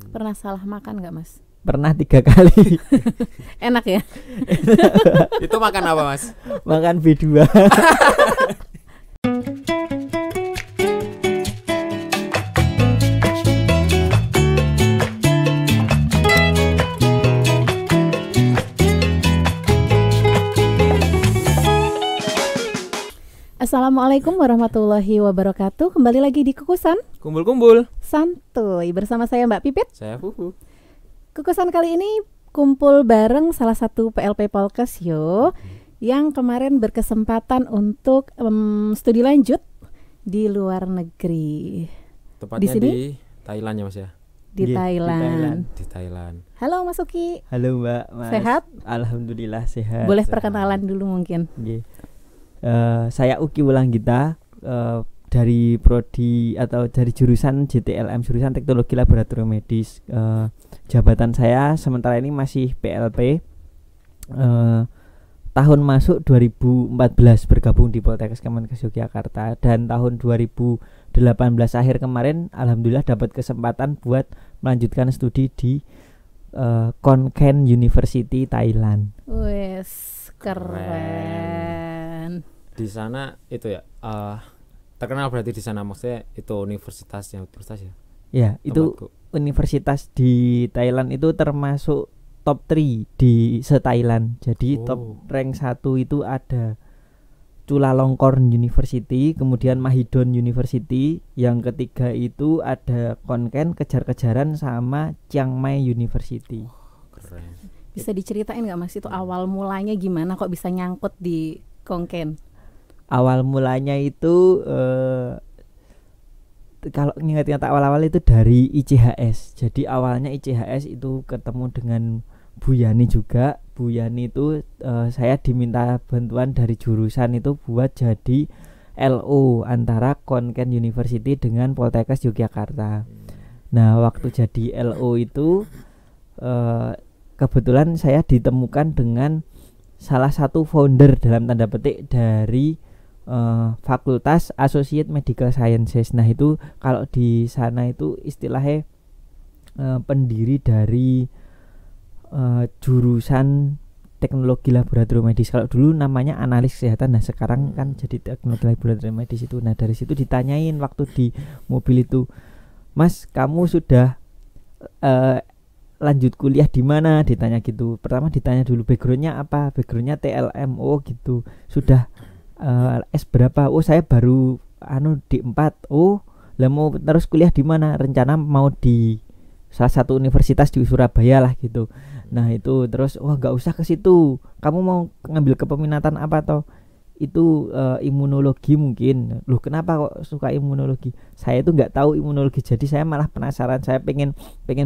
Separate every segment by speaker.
Speaker 1: Pernah salah makan nggak Mas?
Speaker 2: Pernah 3 kali.
Speaker 1: Enak ya?
Speaker 3: Itu makan apa Mas?
Speaker 2: Makan B2.
Speaker 1: Assalamualaikum warahmatullahi wabarakatuh. Kembali lagi di Kukusan
Speaker 3: Kumpul-kumpul.
Speaker 1: Santuy bersama saya Mbak Pipit.
Speaker 3: Saya Fufu.
Speaker 1: Kukusan kali ini kumpul bareng salah satu PLP Polkes yang kemarin berkesempatan untuk studi lanjut di luar negeri.
Speaker 3: Tepatnya
Speaker 1: Di sini?
Speaker 3: di Thailand ya Mas ya.
Speaker 1: Di
Speaker 2: Iya,
Speaker 1: Thailand.
Speaker 3: Di Thailand.
Speaker 1: Halo Mas Uki.
Speaker 2: Halo Mbak, Mas.
Speaker 1: Sehat?
Speaker 2: Alhamdulillah sehat.
Speaker 1: Boleh
Speaker 3: sehat.
Speaker 1: perkenalan dulu mungkin.
Speaker 2: Nggih. Saya Uki Wulanggita, dari prodi atau dari jurusan JTLM, jurusan Teknologi Laboratorium Medis. Jabatan saya sementara ini masih PLP. Tahun masuk 2014 bergabung di Poltekkes Kemenkes Yogyakarta, dan tahun 2018 akhir kemarin alhamdulillah dapat kesempatan buat melanjutkan studi di Khon Kaen University Thailand.
Speaker 1: Wes, keren.
Speaker 3: Di sana itu ya terkenal berarti di sana, maksudnya itu universitas ya.
Speaker 2: Ya, itu
Speaker 3: Tempatku.
Speaker 2: universitas di Thailand itu termasuk top 3 di se-Thailand. Jadi top rank 1 itu ada Chulalongkorn University, kemudian Mahidol University, yang ketiga itu ada Khon Kaen, kejar-kejaran sama Chiang Mai University.
Speaker 3: Keren.
Speaker 1: Bisa diceritain nggak Mas itu awal mulanya gimana kok bisa nyangkut di Khon Kaen?
Speaker 2: Awal mulanya itu kalau ingat-ingat awal-awal itu dari ICHS. Jadi awalnya ICHS itu ketemu dengan Bu Yani juga. Bu Yani itu saya diminta bantuan dari jurusan itu buat jadi LO antara Khon Kaen University dengan Poltekkes Yogyakarta. Nah, waktu jadi LO itu kebetulan saya ditemukan dengan salah satu founder dalam tanda petik dari Fakultas Associate Medical Sciences. Nah, itu kalau di sana itu istilahnya pendiri dari jurusan Teknologi Laboratorium Medis. Kalau dulu namanya Analis Kesehatan, nah sekarang kan jadi Teknologi Laboratorium Medis itu. Nah, dari situ ditanyain waktu di mobil itu, "Mas, kamu sudah lanjut kuliah di mana?" Ditanya gitu. Pertama ditanya dulu backgroundnya apa, backgroundnya TLM. Oh gitu. Sudah S berapa? Oh, saya baru D4. Oh, lah mau terus kuliah di mana? Rencana mau di salah satu universitas di Surabaya lah gitu. Nah, itu terus nggak usah ke situ. Kamu mau ngambil kepeminatan apa toh? Itu imunologi mungkin. Loh, kenapa kok suka imunologi? Saya itu nggak tahu imunologi. Jadi saya malah penasaran, saya pengen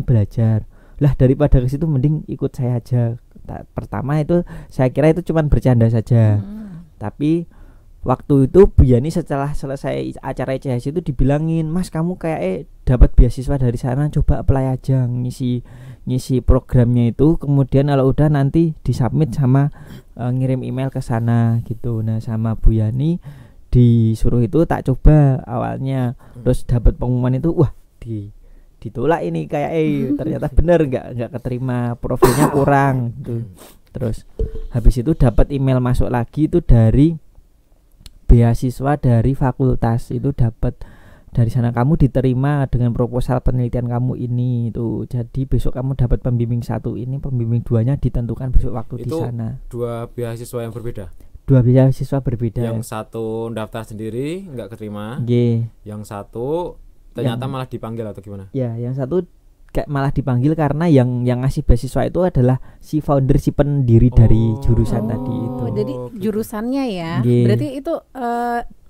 Speaker 2: belajar. Lah, daripada ke situ mending ikut saya aja. Pertama itu saya kira itu cuman bercanda saja. Tapi waktu itu Bu Yani setelah selesai acara ICHS itu dibilangin, "Mas, kamu kayak dapat beasiswa dari sana, coba apply aja, ngisi programnya itu, kemudian kalau udah nanti disubmit sama ngirim email ke sana gitu." Nah, sama Bu Yani disuruh itu tak coba awalnya, terus dapat pengumuman itu, wah ditolak ini kayak ternyata bener nggak keterima, profilnya kurang gitu. Terus habis itu dapat email masuk lagi itu dari beasiswa dari fakultas, itu dapat dari sana, kamu diterima dengan proposal penelitian kamu ini itu. Jadi besok kamu dapat pembimbing 1 ini, pembimbing 2-nya ditentukan besok waktu di
Speaker 3: Itu
Speaker 2: sana.
Speaker 3: 2 beasiswa yang berbeda.
Speaker 2: 2 beasiswa berbeda.
Speaker 3: Yang satu daftar sendiri nggak keterima. Yang satu ternyata malah dipanggil atau gimana?
Speaker 2: Ya, yang satu kayak malah dipanggil karena yang ngasih beasiswa itu adalah si founder, si pendiri dari jurusan tadi itu.
Speaker 1: Jadi jurusannya ya.
Speaker 2: Nggih.
Speaker 1: Berarti itu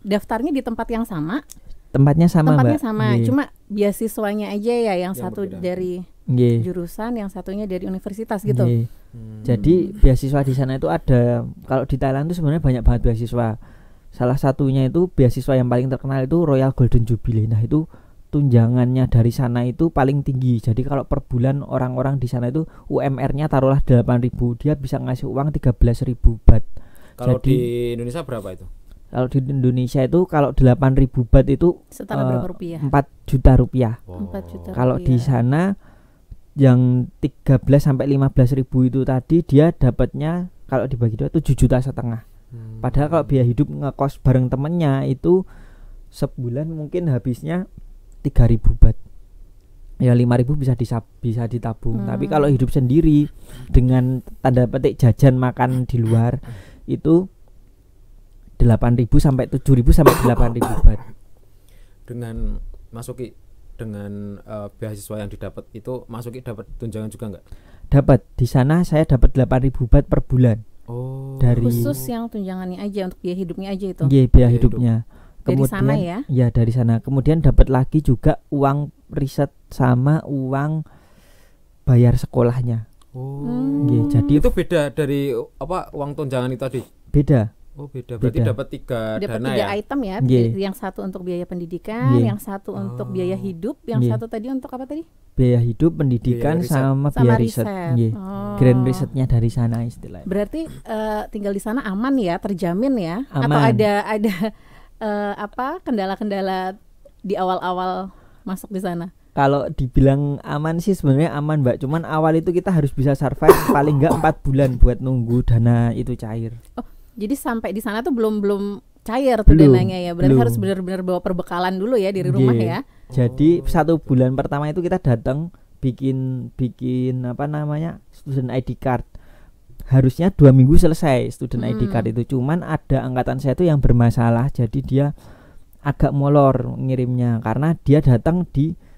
Speaker 1: daftarnya di tempat yang sama.
Speaker 2: Tempatnya sama,
Speaker 1: Tempatnya
Speaker 2: Mbak.
Speaker 1: sama,
Speaker 2: Nggih.
Speaker 1: cuma beasiswanya aja ya yang satu
Speaker 3: berbeda.
Speaker 1: dari
Speaker 2: Nggih.
Speaker 1: jurusan, yang satunya dari universitas gitu.
Speaker 2: Nggih. Jadi beasiswa di sana itu ada, kalau di Thailand itu sebenarnya banyak banget beasiswa. Salah satunya itu beasiswa yang paling terkenal itu Royal Golden Jubilee. Nah, itu tunjangannya dari sana itu paling tinggi. Jadi kalau per bulan orang-orang di sana itu UMR-nya taruhlah 8.000, dia bisa ngasih uang 13.000 baht.
Speaker 3: Kalau
Speaker 2: Jadi,
Speaker 3: di Indonesia berapa itu?
Speaker 2: Kalau di Indonesia itu kalau 8.000 baht itu
Speaker 1: setara berapa rupiah?
Speaker 2: 4 juta rupiah.
Speaker 3: Wow.
Speaker 1: 4 juta.
Speaker 2: Kalau
Speaker 1: rupiah.
Speaker 2: di sana yang 13 sampai 15.000 itu tadi dia dapatnya kalau dibagi 2 7,5 juta. Padahal kalau biaya hidup ngekos bareng temennya itu sebulan mungkin habisnya 3.000 baht. Ya 5.000 bisa ditabung. Tapi kalau hidup sendiri dengan tanda petik jajan makan di luar itu 8.000 sampai 7.000 sampai 8.000 baht.
Speaker 3: Dengan Masuki dengan beasiswa yang didapat itu Masuki dapat tunjangan juga enggak?
Speaker 2: Dapat. Di sana saya dapat 8.000 baht per bulan.
Speaker 3: Oh.
Speaker 2: Dari
Speaker 1: khusus yang tunjangannya aja untuk biaya hidupnya aja itu.
Speaker 2: Iya, biaya hidupnya.
Speaker 1: Dari
Speaker 2: Kemudian
Speaker 1: sana ya?
Speaker 2: Ya, dari sana. Kemudian dapat lagi juga uang riset sama uang bayar sekolahnya.
Speaker 3: Oh.
Speaker 2: Jadi
Speaker 3: itu beda dari apa uang tunjangan itu tadi?
Speaker 2: Beda.
Speaker 3: Oh, beda. Berarti dapat 3 dana ya?
Speaker 1: 3 item ya. Yang satu untuk biaya pendidikan, yang satu untuk biaya hidup, yang satu tadi untuk apa tadi?
Speaker 2: Biaya hidup, pendidikan sama biaya riset. Grand risetnya dari sana istilahnya.
Speaker 1: Berarti tinggal di sana aman ya, terjamin ya?
Speaker 2: Aman.
Speaker 1: Atau ada kendala-kendala di awal-awal masuk di sana?
Speaker 2: Kalau dibilang aman sih sebenarnya aman, Mbak. Cuman awal itu kita harus bisa survive paling enggak 4 bulan buat nunggu dana itu cair.
Speaker 1: Oh, jadi sampai di sana tuh belum cair tuh dananya ya. Berarti harus benar-benar bawa perbekalan dulu ya dari rumah ya.
Speaker 2: Jadi 1 bulan pertama itu kita datang bikin apa namanya? Student ID card. Harusnya 2 minggu selesai student ID card itu. Cuman ada angkatan saya itu yang bermasalah. Jadi dia agak molor ngirimnya karena dia datang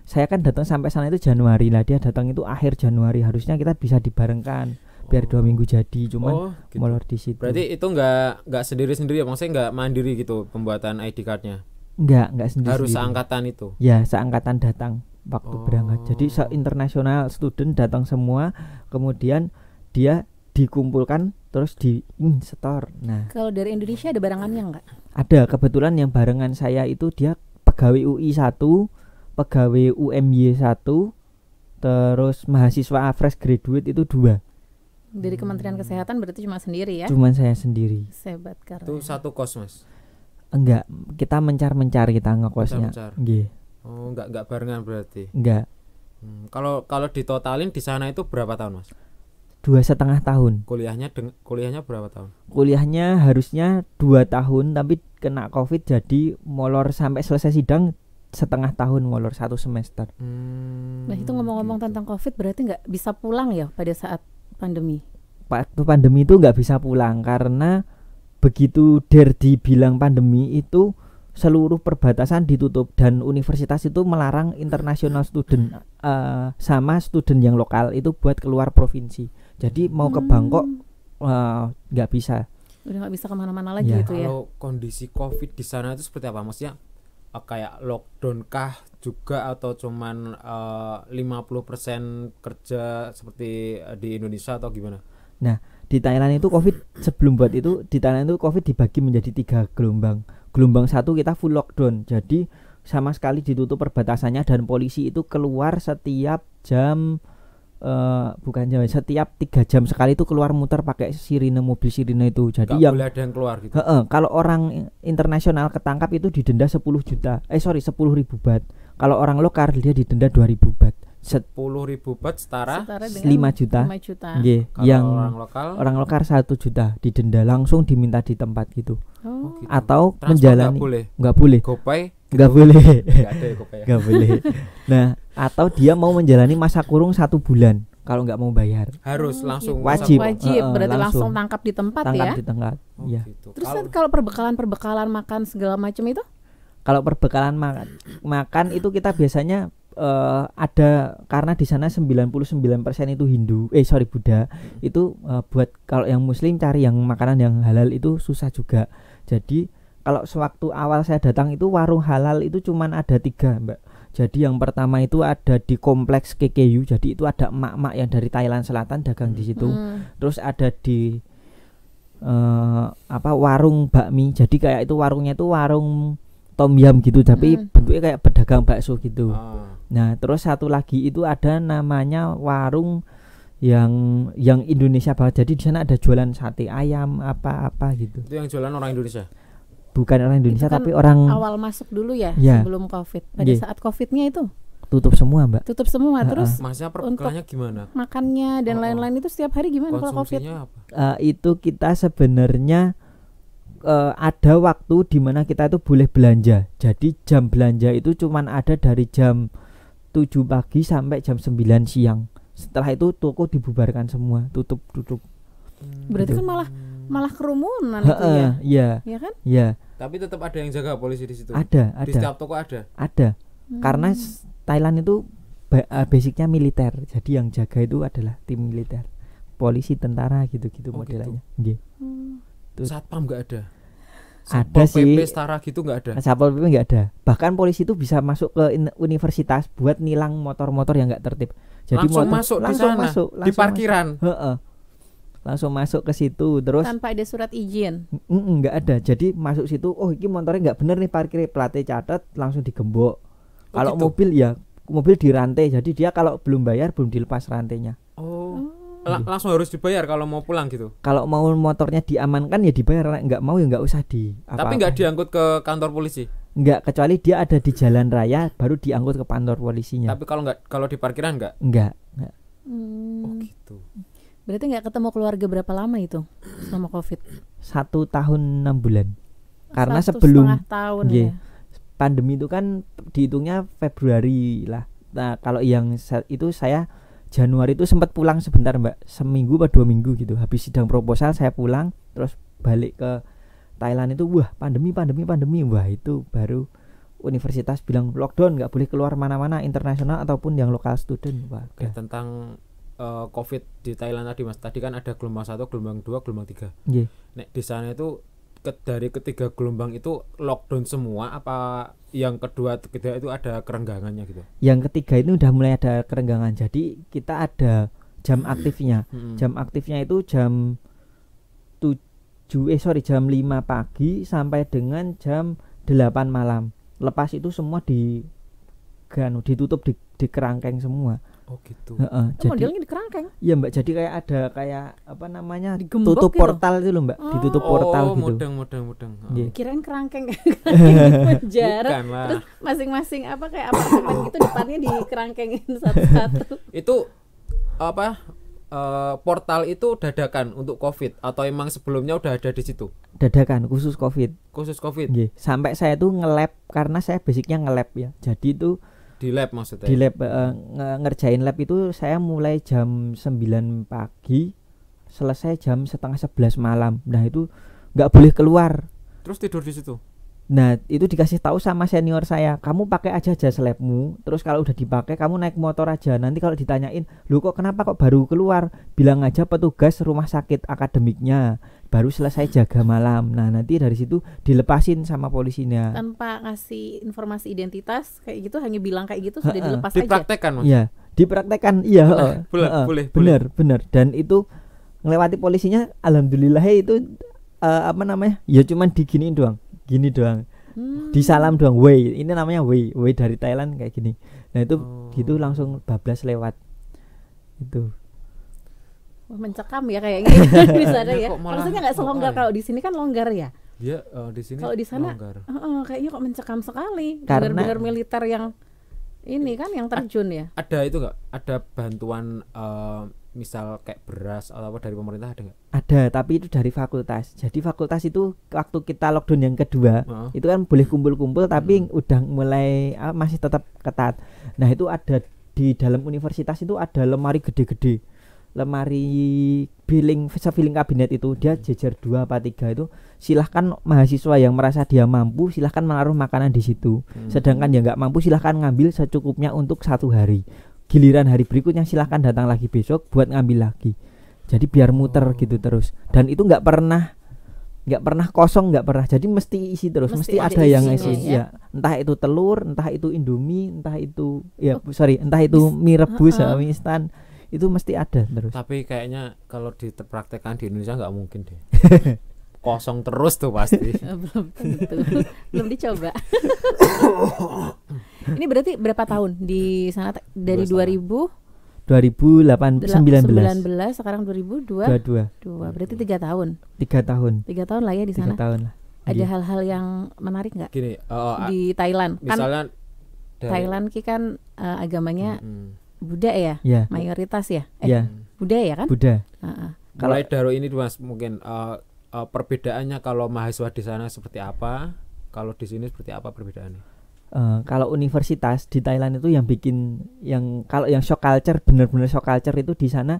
Speaker 2: saya kan datang sampai sana itu Januari lah, dia datang itu akhir Januari. Harusnya kita bisa dibarengkan biar 2 minggu jadi, cuman gitu. Molor di situ.
Speaker 3: Berarti itu enggak sendiri-sendiri ya, maksudnya enggak mandiri gitu pembuatan ID cardnya?
Speaker 2: Enggak sendiri.
Speaker 3: Harus seangkatan itu?
Speaker 2: Ya, seangkatan datang waktu berangkat. Jadi international student datang semua, kemudian dia dikumpulkan terus setor. Nah,
Speaker 1: kalau dari Indonesia ada barengannya enggak?
Speaker 2: Ada, kebetulan yang barengan saya itu dia pegawai UI 1, pegawai UMY 1, terus mahasiswa fresh graduate itu 2.
Speaker 1: Dari Kementerian Kesehatan berarti cuma sendiri ya?
Speaker 2: Cuman saya sendiri.
Speaker 1: Sebat karena.
Speaker 3: Itu satu kos, Mas?
Speaker 2: Enggak, kita mencar kita ngekosnya. Nggih.
Speaker 3: Oh, enggak barengan berarti.
Speaker 2: Enggak.
Speaker 3: Kalau ditotalin di sana itu berapa tahun, Mas?
Speaker 2: 2,5 tahun.
Speaker 3: Kuliahnya berapa tahun?
Speaker 2: Kuliahnya harusnya 2 tahun, tapi kena Covid jadi molor sampai selesai sidang 1,5 tahun, molor 1 semester.
Speaker 1: Nah, itu ngomong-ngomong tentang Covid berarti nggak bisa pulang ya pada saat pandemi?
Speaker 2: Waktu pandemi itu nggak bisa pulang karena begitu dibilang pandemi itu seluruh perbatasan ditutup dan universitas itu melarang international student sama student yang lokal itu buat keluar provinsi. Jadi mau ke Bangkok nggak bisa.
Speaker 1: Udah nggak bisa kemana-mana lagi gitu ya.
Speaker 3: Kalau kondisi Covid di sana itu seperti apa, maksudnya? Kayak lockdown kah juga atau cuman 50% kerja seperti di Indonesia atau gimana?
Speaker 2: Nah, di Thailand itu Covid sebelum buat itu di Thailand itu Covid dibagi menjadi 3 gelombang. Gelombang 1 kita full lockdown. Jadi sama sekali ditutup perbatasannya dan polisi itu keluar setiap jam setiap 3 jam sekali itu keluar muter pakai sirine, mobil sirine itu. Jadi
Speaker 3: yang boleh ada yang keluar gitu.
Speaker 2: Kalau orang internasional ketangkap itu didenda 10 ribu baht. Kalau orang lokal dia didenda 2.000 baht.
Speaker 3: 10.000 baht setara
Speaker 2: 5 juta.
Speaker 3: Yeah,
Speaker 2: yang
Speaker 3: orang
Speaker 2: lokal 1 juta didenda langsung diminta di tempat gitu.
Speaker 3: Gitu.
Speaker 2: Atau
Speaker 3: transport
Speaker 2: menjalani nggak boleh.
Speaker 3: GoPay
Speaker 2: nggak boleh.
Speaker 3: Nggak ada ya GoPay.
Speaker 2: Nggak boleh. Nah, atau dia mau menjalani masa kurung 1 bulan kalau nggak mau bayar.
Speaker 3: Harus langsung
Speaker 2: wajib.
Speaker 1: Berarti langsung tangkap di tempat ya.
Speaker 2: Di tempat. Ya.
Speaker 1: Gitu. Terus kalau perbekalan makan segala macam itu?
Speaker 2: Kalau perbekalan makan itu kita biasanya ada karena di sana 99% itu Buddha. Itu buat kalau yang muslim cari yang makanan yang halal itu susah juga. Jadi kalau sewaktu awal saya datang itu warung halal itu cuman ada 3, Mbak. Jadi yang pertama itu ada di kompleks KKU. Jadi itu ada emak-emak yang dari Thailand Selatan dagang di situ. Terus ada di warung bakmi. Jadi kayak itu warungnya itu warung tom yum gitu, tapi bentuknya kayak pedagang bakso gitu. Nah, terus satu lagi itu ada namanya warung yang Indonesia banget. Jadi di sana ada jualan sate ayam apa-apa gitu.
Speaker 3: Itu yang jualan orang Indonesia?
Speaker 2: bukan orang Indonesia
Speaker 1: Itu kan
Speaker 2: tapi orang
Speaker 1: awal masuk dulu ya,
Speaker 2: Ya.
Speaker 1: sebelum Covid. Pada
Speaker 2: Iya.
Speaker 1: saat Covidnya itu
Speaker 2: tutup semua, Mbak.
Speaker 1: tutup semua, terus
Speaker 3: Maksudnya perbukarannya gimana?
Speaker 1: makannya dan lain-lain itu setiap hari gimana kalau Covid?
Speaker 3: Konsumsinya apa?
Speaker 2: Itu kita sebenarnya ada waktu di mana kita itu boleh belanja. Jadi jam belanja itu cuman ada dari jam 7 pagi sampai jam 9 siang. Setelah itu toko dibubarkan semua, tutup.
Speaker 1: Berarti kan malah kerumunan itu ya.
Speaker 2: Iya,
Speaker 1: Ya kan?
Speaker 2: iya,
Speaker 3: Tapi tetap ada yang jaga polisi di situ.
Speaker 2: ada.
Speaker 3: Di setiap toko ada.
Speaker 2: Karena Thailand itu basicnya militer. Jadi yang jaga itu adalah tim militer. Polisi, tentara gitu-gitu
Speaker 3: Oh,
Speaker 2: modelannya. Nggih. Tuh.
Speaker 3: Satpam nggak ada.
Speaker 2: Ada
Speaker 3: Satpol PP
Speaker 2: sih.
Speaker 3: setara gitu nggak ada.
Speaker 2: Satpol PP nggak ada. Bahkan polisi itu bisa masuk ke universitas buat nilang motor-motor yang nggak tertib. Jadi
Speaker 3: Langsung
Speaker 2: motor
Speaker 3: masuk di
Speaker 2: langsung
Speaker 3: sana,
Speaker 2: masuk,
Speaker 3: di
Speaker 2: langsung
Speaker 3: parkiran.
Speaker 2: masuk. Heeh. Langsung masuk ke situ terus
Speaker 1: Tanpa ada surat izin.
Speaker 2: nggak ada. Jadi masuk situ, oh ini motornya nggak bener nih parkir, platnya catat, langsung digembok. Kalau
Speaker 3: gitu?
Speaker 2: mobil dirantai. Jadi dia kalau belum bayar belum dilepas rantainya.
Speaker 3: Langsung harus dibayar kalau mau pulang gitu.
Speaker 2: Kalau mau motornya diamankan ya dibayar, nggak mau ya nggak usah di
Speaker 3: Tapi nggak diangkut ke kantor polisi.
Speaker 2: nggak, kecuali dia ada di jalan raya baru diangkut ke kantor polisinya.
Speaker 3: Tapi kalau di parkiran nggak.
Speaker 2: Nggak.
Speaker 3: Oh gitu.
Speaker 1: Berarti nggak ketemu keluarga berapa lama itu selama Covid?
Speaker 2: 1 tahun 6 bulan. Karena
Speaker 1: 1,5
Speaker 2: sebelum
Speaker 1: tahun
Speaker 2: Nggih.
Speaker 1: ya.
Speaker 2: pandemi itu kan dihitungnya Februari lah. Nah kalau yang itu saya Januari itu sempat pulang sebentar, Mbak, seminggu atau 2 minggu gitu. Habis sidang proposal saya pulang, terus balik ke Thailand itu, wah pandemi. Wah itu baru universitas bilang lockdown, nggak boleh keluar mana-mana, internasional ataupun yang lokal student. Wah,
Speaker 3: Oke, tentang Covid di Thailand tadi, Mas. Tadi kan ada gelombang 1, gelombang 2, gelombang 3.
Speaker 2: nggih.
Speaker 3: Nek di sana itu dari ketiga gelombang itu lockdown semua apa yang kedua ketiga itu ada kerenggangannya gitu?
Speaker 2: Yang ketiga ini udah mulai ada kerenggangan. Jadi kita ada jam aktifnya. Jam aktifnya itu jam 5 pagi sampai dengan jam 8 malam. Lepas itu semua ditutup di kerangkeng semua.
Speaker 3: Oh gitu.
Speaker 2: Jadi
Speaker 1: Modelnya di kerangkeng.
Speaker 2: iya, Mbak, jadi kayak apa namanya,
Speaker 1: Digembok
Speaker 2: tutup
Speaker 1: gitu.
Speaker 2: portal itu loh, Mbak. Ditutup portal gitu.
Speaker 3: Mudeng.
Speaker 2: Nggih.
Speaker 1: Kirain kerangkeng di penjara.
Speaker 3: Bukan lah.
Speaker 1: Terus masing-masing apa kayak apartemen gitu depannya di kerangkengin satu-satu.
Speaker 3: Itu apa? Portal itu dadakan untuk Covid atau emang sebelumnya udah ada di situ?
Speaker 2: Dadakan khusus Covid.
Speaker 3: Khusus Covid
Speaker 2: Nggih. Sampai saya tuh nge-lab karena saya basicnya nge-lab ya. Jadi itu
Speaker 3: di lab maksudnya.
Speaker 2: di lab ngerjain lab itu saya mulai jam 9 pagi selesai jam setengah 11 malam. Nah itu nggak boleh keluar.
Speaker 3: Terus tidur di situ.
Speaker 2: Nah itu dikasih tahu sama senior saya, kamu pakai aja jas labmu, terus kalau udah dipakai kamu naik motor aja. Nanti kalau ditanyain, lu kok kenapa kok baru keluar, bilang aja petugas rumah sakit akademiknya baru selesai jaga malam. Nah nanti dari situ dilepasin sama polisinya.
Speaker 1: Tanpa ngasih informasi identitas kayak gitu, hanya bilang kayak gitu sudah dilepas aja.
Speaker 3: Dipraktekkan, Mas.
Speaker 2: Iya, dipraktekkan. Iya,
Speaker 3: boleh.
Speaker 2: bener. Dan itu ngelewati polisinya, alhamdulillah itu apa namanya? Ya cuman diginiin doang. Gini doang. Disalam doang. Wei, ini namanya Wei dari Thailand kayak gini. Nah, itu gitu langsung bablas lewat. Itu.
Speaker 1: Wah, mencekam ya kayaknya di sana ya. Maksudnya nggak selonggar kalau di sini kan longgar ya.
Speaker 3: Dia di sini
Speaker 1: Kalau di sana
Speaker 3: longgar.
Speaker 1: kayaknya kok mencekam sekali.
Speaker 2: Karena-
Speaker 1: Benar-benar militer yang ini kan yang terjun ya.
Speaker 3: Ada itu enggak? Ada bantuan misal kayak beras atau apa dari pemerintah ada enggak?
Speaker 2: Ada, tapi itu dari fakultas. Jadi fakultas itu waktu kita lockdown yang kedua, itu kan boleh kumpul-kumpul tapi udah mulai masih tetap ketat. Nah, itu ada di dalam universitas itu ada lemari gede-gede. Lemari billing kabinet itu dia jejer 2 apa 3 itu, silahkan mahasiswa yang merasa dia mampu silahkan menaruh makanan di situ. Sedangkan yang nggak mampu silahkan ngambil secukupnya untuk 1 hari. Giliran hari berikutnya silahkan datang lagi besok buat ngambil lagi. Jadi biar muter gitu terus. Dan itu nggak pernah kosong, nggak pernah. Jadi mesti isi terus, mesti ada yang isi ya. Entah itu telur, entah itu Indomie, entah itu entah itu mie rebus, mie instan. Itu mesti ada terus.
Speaker 3: Tapi kayaknya kalau dipraktekkan di Indonesia nggak mungkin deh. Kosong terus tuh pasti.
Speaker 1: Belum tentu. Belum dicoba. Ini berarti berapa tahun di sana dari 2019
Speaker 2: 2019
Speaker 1: sekarang 2022.
Speaker 2: 22
Speaker 1: Berarti 3 tahun.
Speaker 2: 3 tahun.
Speaker 1: 3 tahun lah ya di
Speaker 2: 3
Speaker 1: sana.
Speaker 2: tahun lah.
Speaker 1: Ada
Speaker 2: Iya.
Speaker 1: hal-hal yang menarik nggak
Speaker 3: Gini,
Speaker 1: di Thailand? Kan
Speaker 3: misalnya dari,
Speaker 1: Thailand kan agamanya
Speaker 3: Mm,
Speaker 1: Buddha ya,
Speaker 2: Ya,
Speaker 1: mayoritas ya.
Speaker 2: ya,
Speaker 1: Buddha ya kan?
Speaker 2: Buddha.
Speaker 1: Heeh.
Speaker 2: Kalau-
Speaker 3: mulai dari ini Mas, mungkin perbedaannya kalau mahasiswa di sana seperti apa, kalau di sini seperti apa perbedaannya?
Speaker 2: Kalau universitas di Thailand itu yang bikin kalau yang shock culture, benar-benar shock culture itu di sana,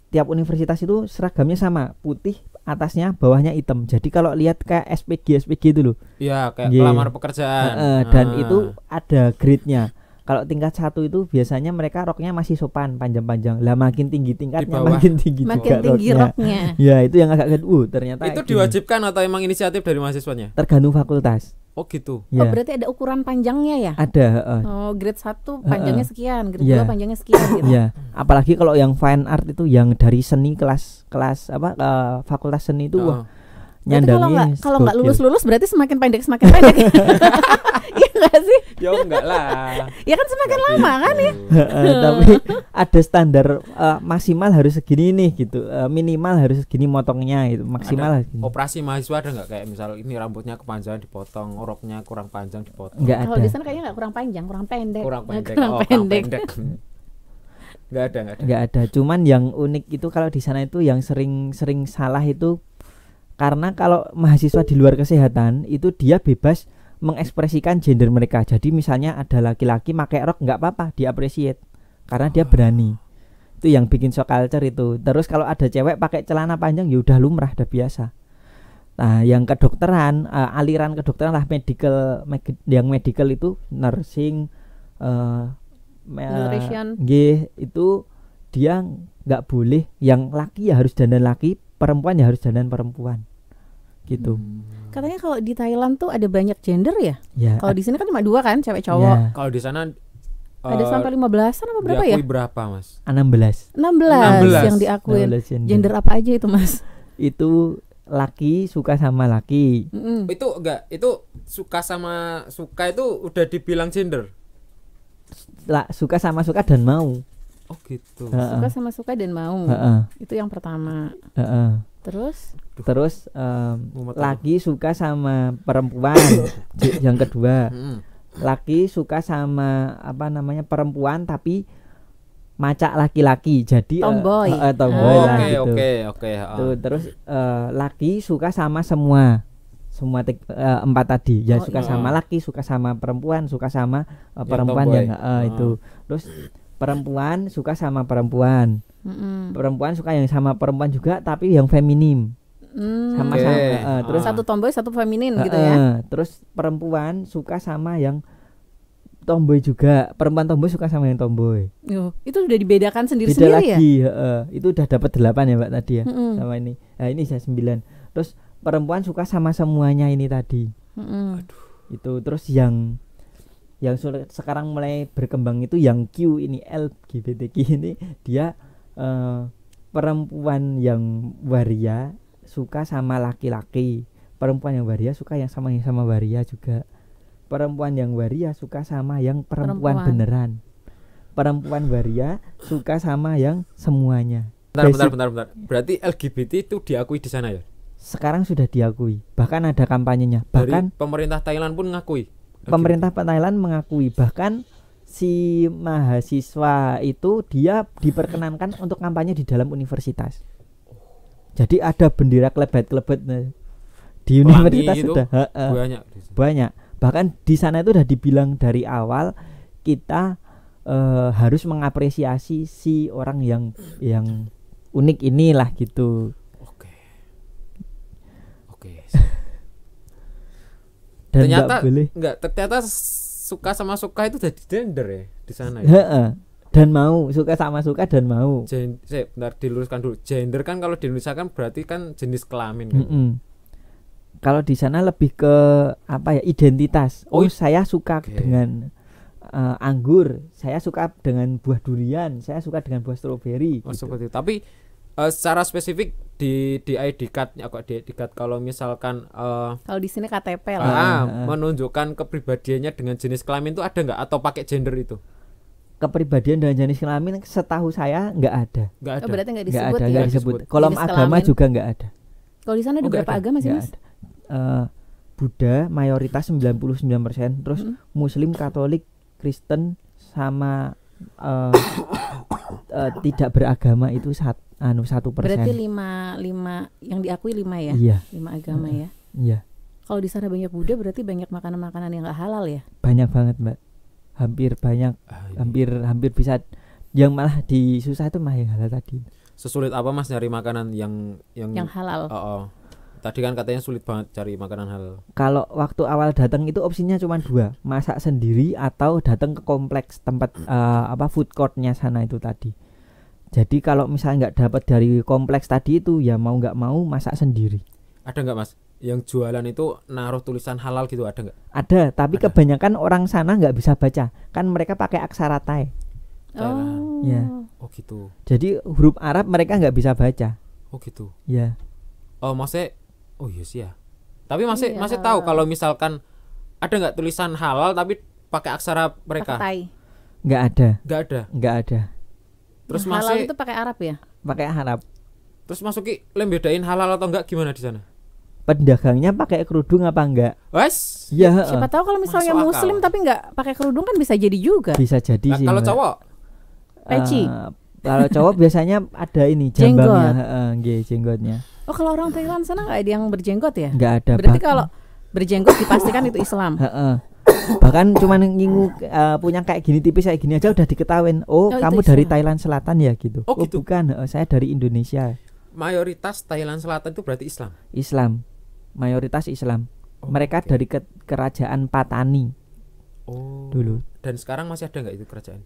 Speaker 2: tiap universitas itu seragamnya sama, putih atasnya, bawahnya hitam. Jadi kalau lihat kayak SPG itu loh,
Speaker 3: Iya, kayak
Speaker 2: Iya.
Speaker 3: pelamar pekerjaan.
Speaker 2: dan itu ada grade-nya. Kalau tingkat 1 itu biasanya mereka roknya masih sopan, panjang-panjang. Lah makin tinggi tingkatnya
Speaker 3: bawah.
Speaker 2: makin tinggi
Speaker 1: Makin
Speaker 2: juga
Speaker 1: tinggi roknya.
Speaker 2: Ya itu yang agak ternyata
Speaker 3: itu
Speaker 2: gini.
Speaker 3: diwajibkan atau emang inisiatif dari mahasiswanya?
Speaker 2: Tergantung fakultas.
Speaker 3: Oh gitu.
Speaker 1: Oh
Speaker 2: Ya,
Speaker 1: berarti ada ukuran panjangnya ya?
Speaker 2: ada.
Speaker 1: Oh grade 1 panjangnya sekian, grade
Speaker 2: Iya.
Speaker 1: 2 panjangnya sekian gitu.
Speaker 2: Ya, apalagi kalau yang fine art itu yang dari seni kelas fakultas seni itu wah,
Speaker 1: Berarti
Speaker 2: nyandangnya
Speaker 1: kalau nggak
Speaker 2: gokil.
Speaker 1: lulus berarti semakin pendek. Iya nggak sih?
Speaker 3: Ya enggak lah.
Speaker 1: Ya kan semakin lama kan ya.
Speaker 2: Tapi ada standar maksimal harus segini nih gitu, minimal harus segini motongnya gitu, maksimal harus segini.
Speaker 3: Operasi mahasiswa ada nggak kayak misal ini rambutnya kepanjangan dipotong, roknya kurang panjang dipotong.
Speaker 2: Nggak
Speaker 1: Kalau
Speaker 2: ada.
Speaker 1: di sana kayaknya nggak kurang panjang, kurang pendek.
Speaker 3: Kurang pendek.
Speaker 1: Kurang
Speaker 3: Oh,
Speaker 1: pendek.
Speaker 3: Nggak ada.
Speaker 2: Nggak ada. Cuman yang unik itu kalau di sana itu yang sering salah itu karena kalau mahasiswa di luar kesehatan itu dia bebas mengekspresikan gender mereka. Jadi misalnya ada laki-laki pakai rok nggak apa-apa, diapresiat karena dia berani. Itu yang bikin shock culture itu. Terus kalau ada cewek pakai celana panjang ya udah lumrah, udah biasa. Nah, yang kedokteran, aliran kedokteran lah yang medical itu nursing,
Speaker 1: Nutrition.
Speaker 2: itu dia nggak boleh, yang laki ya harus dandan laki, perempuan ya harus dandan perempuan gitu.
Speaker 1: Katanya kalau di Thailand tuh ada banyak gender ya.
Speaker 2: Ya,
Speaker 1: Kalau di sini kan cuma 2 kan, cewek cowok.
Speaker 2: ya,
Speaker 3: Kalau di sana
Speaker 1: Ada sampai 15-an apa berapa ya?
Speaker 3: diakui berapa, Mas?
Speaker 2: 16
Speaker 1: 16 yang diakuin.
Speaker 2: 16
Speaker 1: Gender apa aja itu, Mas?
Speaker 2: itu laki suka sama laki.
Speaker 1: Mm-mm.
Speaker 3: Itu enggak, itu suka itu udah dibilang gender.
Speaker 2: Suka sama suka dan mau.
Speaker 3: Oh gitu.
Speaker 1: Suka sama suka dan mau.
Speaker 2: Heeh,
Speaker 1: Itu yang pertama.
Speaker 2: heeh.
Speaker 1: Terus
Speaker 2: Terus
Speaker 3: Mumet
Speaker 2: laki suka sama perempuan. Yang kedua,
Speaker 3: Mm-mm.
Speaker 2: laki suka sama perempuan tapi macak laki-laki. Jadi
Speaker 1: Tomboy.
Speaker 2: tomboy lah
Speaker 3: Oke,
Speaker 2: gitu.
Speaker 3: oke.
Speaker 2: Tuh, terus laki suka sama semua 4 tadi ya,
Speaker 1: Oh,
Speaker 2: suka
Speaker 1: iya.
Speaker 2: sama laki, suka sama perempuan, suka sama
Speaker 3: Yang
Speaker 2: perempuan
Speaker 3: tomboy.
Speaker 2: yang itu. Terus perempuan suka sama perempuan,
Speaker 1: mm-mm.
Speaker 2: perempuan suka yang sama perempuan juga tapi yang feminim.
Speaker 1: Hmm.
Speaker 3: Oke.
Speaker 2: Terus
Speaker 1: Satu tomboy, satu feminin gitu ya.
Speaker 2: terus perempuan suka sama yang tomboy juga, perempuan tomboy suka sama yang tomboy.
Speaker 1: Itu sudah dibedakan
Speaker 2: Beda
Speaker 1: sendiri-sendiri ya?
Speaker 2: lagi, itu udah dapat 8 ya Mbak tadi ya.
Speaker 1: Mm-mm.
Speaker 2: Sama ini. Nah, ini saya 9. Terus perempuan suka sama semuanya ini tadi.
Speaker 1: Mm-mm.
Speaker 2: Itu terus yang sekarang mulai berkembang itu yang Q ini, LGBTQ ini, dia perempuan yang waria suka sama laki-laki, perempuan yang waria suka yang sama waria juga, perempuan yang waria suka sama yang perempuan beneran, perempuan waria suka sama yang semuanya.
Speaker 3: Bentar. Berarti LGBT itu diakui di sana ya?
Speaker 2: Sekarang sudah diakui, bahkan ada kampanyenya, bahkan
Speaker 3: Dari pemerintah Thailand pun ngakui.
Speaker 2: pemerintah Thailand mengakui, bahkan si mahasiswa itu dia diperkenankan untuk kampanye di dalam universitas. Jadi ada bendera klebet-klebet di universitas
Speaker 3: gitu?
Speaker 2: sudah banyak. Bahkan di sana itu sudah dibilang dari awal kita harus mengapresiasi si orang yang unik inilah gitu.
Speaker 3: Oke.
Speaker 2: Dan
Speaker 3: Ternyata
Speaker 2: nggak boleh.
Speaker 3: suka sama suka itu jadi gender ya di sana ya.
Speaker 2: Heeh. Dan mau suka sama suka dan mau.
Speaker 3: Bentar diluruskan dulu. Gender kan kalau di Indonesia kan berarti kan jenis kelamin kan.
Speaker 2: Kalau di sana lebih ke identitas. Saya suka
Speaker 3: Oke.
Speaker 2: dengan anggur, saya suka dengan buah durian, saya suka dengan buah stroberi.
Speaker 3: Oh,
Speaker 2: gitu.
Speaker 3: seperti itu. Tapi secara spesifik di ID card di ID card kalau misalkan
Speaker 1: Kalau di sini KTP lah.
Speaker 3: menunjukkan kepribadiannya dengan jenis kelamin itu ada nggak atau pakai gender itu?
Speaker 2: Kepribadian dan jenis kelamin setahu saya nggak ada.
Speaker 3: Nggak ada.
Speaker 1: Oh, berarti nggak
Speaker 2: Nggak
Speaker 1: disebut
Speaker 2: ada,
Speaker 1: ya.
Speaker 2: nggak disebut. Kolom
Speaker 1: Jenis
Speaker 2: agama
Speaker 1: kelamin.
Speaker 2: juga nggak ada.
Speaker 1: Kalau di sana ada
Speaker 3: Oh, nggak
Speaker 1: berapa
Speaker 3: ada.
Speaker 1: agama sih,
Speaker 2: Nggak
Speaker 1: Mas?
Speaker 2: ada. Buddha mayoritas 99%, terus Muslim, Katolik, Kristen sama tidak beragama itu 1%.
Speaker 1: Berarti 5 yang diakui 5 ya?
Speaker 2: Iya.
Speaker 1: 5 agama ya.
Speaker 2: Iya.
Speaker 1: Kalau di sana banyak Buddha berarti banyak makanan-makanan yang nggak halal ya?
Speaker 2: Banyak banget, Mbak. Hampir banyak. Hampir bisa, yang malah disusah itu mah yang halal tadi.
Speaker 3: Sesulit apa Mas nyari makanan yang
Speaker 1: halal?
Speaker 3: Tadi kan katanya sulit banget cari makanan halal.
Speaker 2: Kalau waktu awal datang itu opsinya cuma 2, masak sendiri atau datang ke kompleks tempat food courtnya sana itu tadi. Jadi kalau misalnya nggak dapat dari kompleks tadi itu ya mau nggak mau masak sendiri.
Speaker 3: Ada nggak Mas yang jualan itu naruh tulisan halal gitu, ada nggak?
Speaker 2: Ada, tapi kebanyakan orang sana nggak bisa baca, kan mereka pakai aksara Thai.
Speaker 1: Oh.
Speaker 2: Ya.
Speaker 3: Oh gitu.
Speaker 2: Jadi huruf Arab mereka nggak bisa baca.
Speaker 3: Oh gitu.
Speaker 2: Ya.
Speaker 3: Oh maksudnya, oh iya sih ya. Tapi masih
Speaker 1: Iya,
Speaker 3: tahu kalau misalkan ada nggak tulisan halal tapi pakai aksara mereka?
Speaker 1: Thai.
Speaker 2: Nggak ada.
Speaker 3: Nggak ada. Terus
Speaker 1: Yang halal
Speaker 3: masih
Speaker 1: itu pakai Arab ya?
Speaker 2: Pakai Arab.
Speaker 3: terus masuki lem bedain halal atau enggak gimana di sana?
Speaker 2: Pedagangnya pakai kerudung apa enggak?
Speaker 3: Wes.
Speaker 2: Ya,
Speaker 1: Siapa tahu kalau misalnya
Speaker 3: Masuk
Speaker 1: Muslim
Speaker 3: akal.
Speaker 1: tapi nggak pakai kerudung kan bisa jadi juga.
Speaker 2: bisa jadi
Speaker 3: Nah,
Speaker 2: sih.
Speaker 3: kalau
Speaker 2: Mbak.
Speaker 3: cowok
Speaker 1: Peci.
Speaker 2: Kalau cowok biasanya ada ini
Speaker 1: Jenggot.
Speaker 2: jambangnya, nggih, jenggotnya.
Speaker 1: Oh kalau orang Thailand sana nggak ada yang berjenggot ya?
Speaker 2: Nggak ada.
Speaker 1: Berarti kalau berjenggot dipastikan itu Islam.
Speaker 2: Bahkan cuman ngingu punya kayak gini tipis kayak gini aja udah diketahuin. Oh,
Speaker 1: itu
Speaker 2: kamu dari
Speaker 1: Islam.
Speaker 2: Thailand Selatan ya gitu.
Speaker 3: Oh, gitu?
Speaker 2: Bukan, saya dari Indonesia.
Speaker 3: mayoritas Thailand Selatan itu berarti Islam.
Speaker 2: Islam. Mayoritas Islam.
Speaker 3: Oh,
Speaker 2: Mereka
Speaker 3: oke.
Speaker 2: dari kerajaan Patani
Speaker 3: Oh.
Speaker 2: dulu.
Speaker 3: Dan sekarang masih ada nggak itu kerajaan?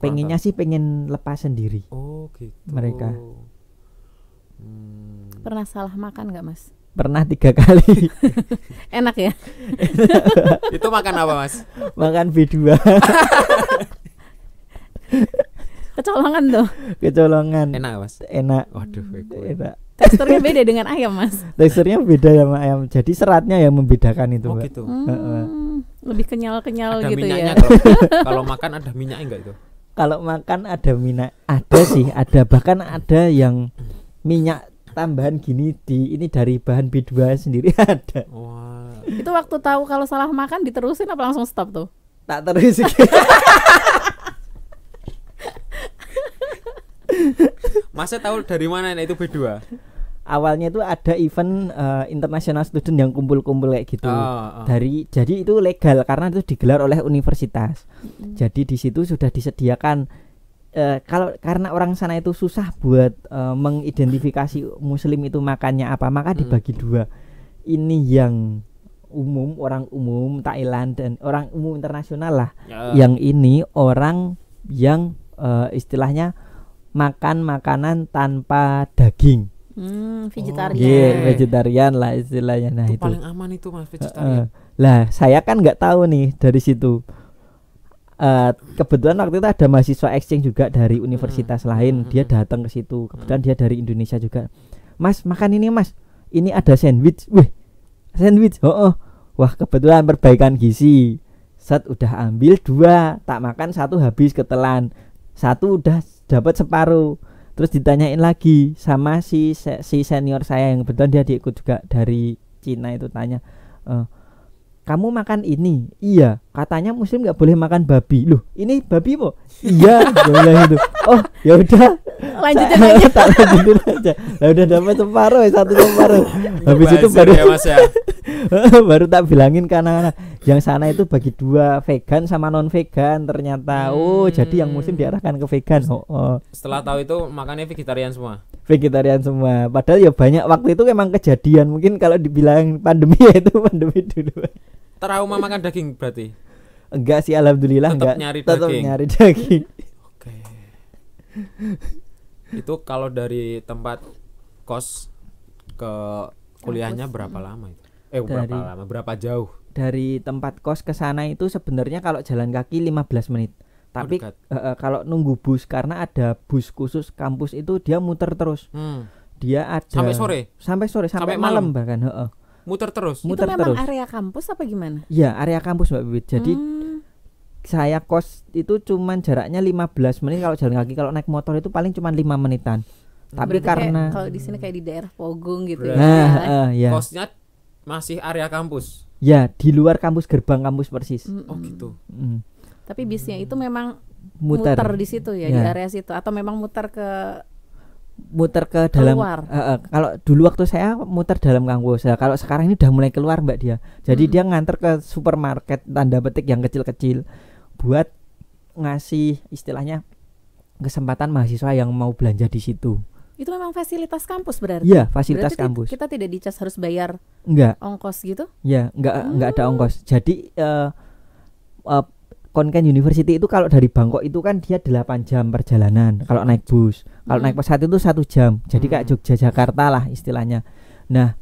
Speaker 2: Pengennya sih pengen lepas sendiri.
Speaker 3: Oh gitu.
Speaker 2: Mereka.
Speaker 1: Pernah salah makan nggak Mas?
Speaker 2: Pernah 3 kali
Speaker 1: Enak ya?
Speaker 3: Itu makan apa Mas?
Speaker 2: makan B2
Speaker 1: Kecolongan tuh.
Speaker 2: kecolongan.
Speaker 3: Enak Mas.
Speaker 2: Enak.
Speaker 3: Waduh.
Speaker 2: Enak.
Speaker 1: Teksturnya beda dengan ayam Mas.
Speaker 2: Teksturnya beda sama ayam. Jadi seratnya yang membedakan itu,
Speaker 3: Oh
Speaker 2: Mbak.
Speaker 3: gitu.
Speaker 1: Lebih kenyal-kenyal
Speaker 3: Ada
Speaker 1: gitu
Speaker 3: minyaknya
Speaker 1: ya.
Speaker 3: kalau makan ada minyaknya enggak itu?
Speaker 2: Kalau makan ada minyak, ada sih, ada bahkan ada yang minyak tambahan gini ini dari bahan B2 sendiri ada.
Speaker 3: Wah.
Speaker 1: Itu waktu tahu kalau salah makan diterusin apa langsung stop tuh?
Speaker 2: Tak terus.
Speaker 3: Masnya tahu dari mana itu B2?
Speaker 2: Awalnya itu ada event international student yang kumpul-kumpul kayak gitu. Jadi itu legal karena itu digelar oleh universitas. Jadi di situ sudah disediakan karena orang sana itu susah buat mengidentifikasi muslim itu makannya apa, maka dibagi 2. Ini yang umum, orang umum Thailand, dan orang umum internasional lah. Yang ini orang yang istilahnya makan makanan tanpa daging.
Speaker 1: Vegetarian.
Speaker 2: Vegetarian lah istilahnya. Nah,
Speaker 3: itu
Speaker 2: itu
Speaker 3: paling aman itu Mas, vegetarian.
Speaker 2: lah saya kan nggak tahu nih dari situ. Kebetulan waktu itu ada mahasiswa exchange juga dari universitas lain. Dia datang ke situ. Kebetulan dia dari Indonesia juga. Mas, makan ini Mas. Ini ada sandwich. Wih, sandwich. Wah, kebetulan perbaikan gizi. Set udah ambil 2, tak makan 1 habis ketelan. 1 udah dapat separuh. Terus ditanyain lagi sama si senior saya yang kebetulan dia diikut juga dari Cina itu, tanya, kamu makan ini? Iya, katanya muslim nggak boleh makan babi. Loh, ini babi po? Iya, boleh itu. Oh, ya udah.
Speaker 1: Lanjutin aja.
Speaker 2: Tak lanjutin aja. Lah udah dapat separuh, 1 separuh. Habis itu baru
Speaker 3: ya Mas ya.
Speaker 2: baru tak bilangin ke anak-anak yang sana itu bagi 2, vegan sama non vegan ternyata. Oh, jadi yang muslim diarahkan ke vegan.
Speaker 3: Setelah tahu itu makannya vegetarian semua.
Speaker 2: Vegetarian semua. Padahal ya banyak waktu itu memang kejadian. Mungkin kalau dibilang pandemi ya itu pandemi dulu.
Speaker 3: Trauma makan daging berarti?
Speaker 2: Enggak sih, alhamdulillah
Speaker 3: Tetap
Speaker 2: enggak.
Speaker 3: nyari
Speaker 2: Tetap
Speaker 3: daging.
Speaker 2: nyari daging.
Speaker 3: Oke. Itu kalau dari tempat kos ke kuliahnya berapa lama itu? Berapa jauh?
Speaker 2: Dari tempat kos ke sana itu sebenarnya kalau jalan kaki 15 menit. Tapi kalau nunggu bus, karena ada bus khusus kampus itu dia muter terus. Dia ada sampai sore sampai malam bahkan.
Speaker 3: Muter terus.
Speaker 1: Itu memang area kampus apa gimana?
Speaker 2: Iya, area kampus Mbak Bibit. Jadi saya kos itu cuman jaraknya 15 menit kalau jalan kaki. Kalau naik motor itu paling cuman 5 menitan. Tapi
Speaker 1: berarti
Speaker 2: karena
Speaker 1: kalau di sini kayak di daerah Pogung gitu
Speaker 3: ya.
Speaker 2: Ya.
Speaker 3: Kosnya masih area kampus.
Speaker 2: Ya, di luar kampus, gerbang kampus persis.
Speaker 3: Oh gitu.
Speaker 2: Mm.
Speaker 1: Tapi bisnya itu memang
Speaker 2: Muter.
Speaker 1: muter di situ ya, di
Speaker 2: Ya.
Speaker 1: area situ, atau memang muter ke
Speaker 2: Dalam
Speaker 1: keluar?
Speaker 2: kalau dulu waktu saya muter dalam kampus. Nah, kalau sekarang ini udah mulai keluar Mbak dia. Jadi dia nganter ke supermarket tanda petik yang kecil-kecil buat ngasih istilahnya kesempatan mahasiswa yang mau belanja di situ.
Speaker 1: Itu memang fasilitas kampus berarti.
Speaker 2: Iya, fasilitas
Speaker 1: Berarti
Speaker 2: kampus.
Speaker 1: Kita tidak dicas harus bayar
Speaker 2: Enggak,
Speaker 1: ongkos gitu.
Speaker 2: ya enggak ada ongkos. Jadi Konken University itu kalau dari Bangkok itu kan dia 8 jam perjalanan kalau naik bus. Kalau naik pesawat itu 1 jam. Jadi kayak Jogja Jakarta lah istilahnya. Nah,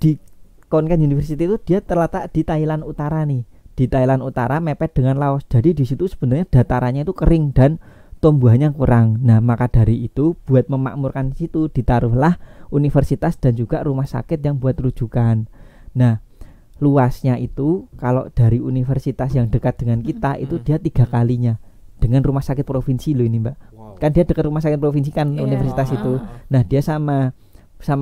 Speaker 2: di Konken University itu dia terletak di Thailand Utara nih. Di Thailand Utara mepet dengan Laos. Jadi di situ sebenarnya datarannya itu kering dan tumbuhannya kurang. Nah, maka dari itu buat memakmurkan situ ditaruhlah universitas dan juga rumah sakit yang buat rujukan. Nah, luasnya itu kalau dari universitas yang dekat dengan kita itu dia 3 kalinya dengan rumah sakit provinsi loh ini Mbak.
Speaker 3: Wow.
Speaker 2: Kan dia dekat rumah sakit provinsi kan
Speaker 1: Iya.
Speaker 2: universitas itu. Nah, dia sama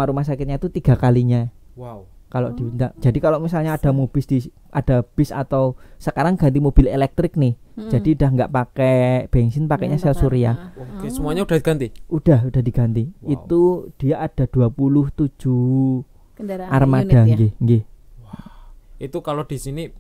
Speaker 2: rumah sakitnya itu 3 kalinya.
Speaker 3: Wow.
Speaker 2: Kalau diundang. Jadi kalau misalnya ada bis atau sekarang ganti mobil elektrik nih. Jadi udah nggak pakai bensin, pakainya sel surya.
Speaker 3: Oke, semuanya udah diganti.
Speaker 2: Udah diganti.
Speaker 3: Wow.
Speaker 2: Itu dia ada 27
Speaker 1: Kendaraan
Speaker 2: armada
Speaker 1: unit ya.
Speaker 2: nggih.
Speaker 3: Itu kalau di sini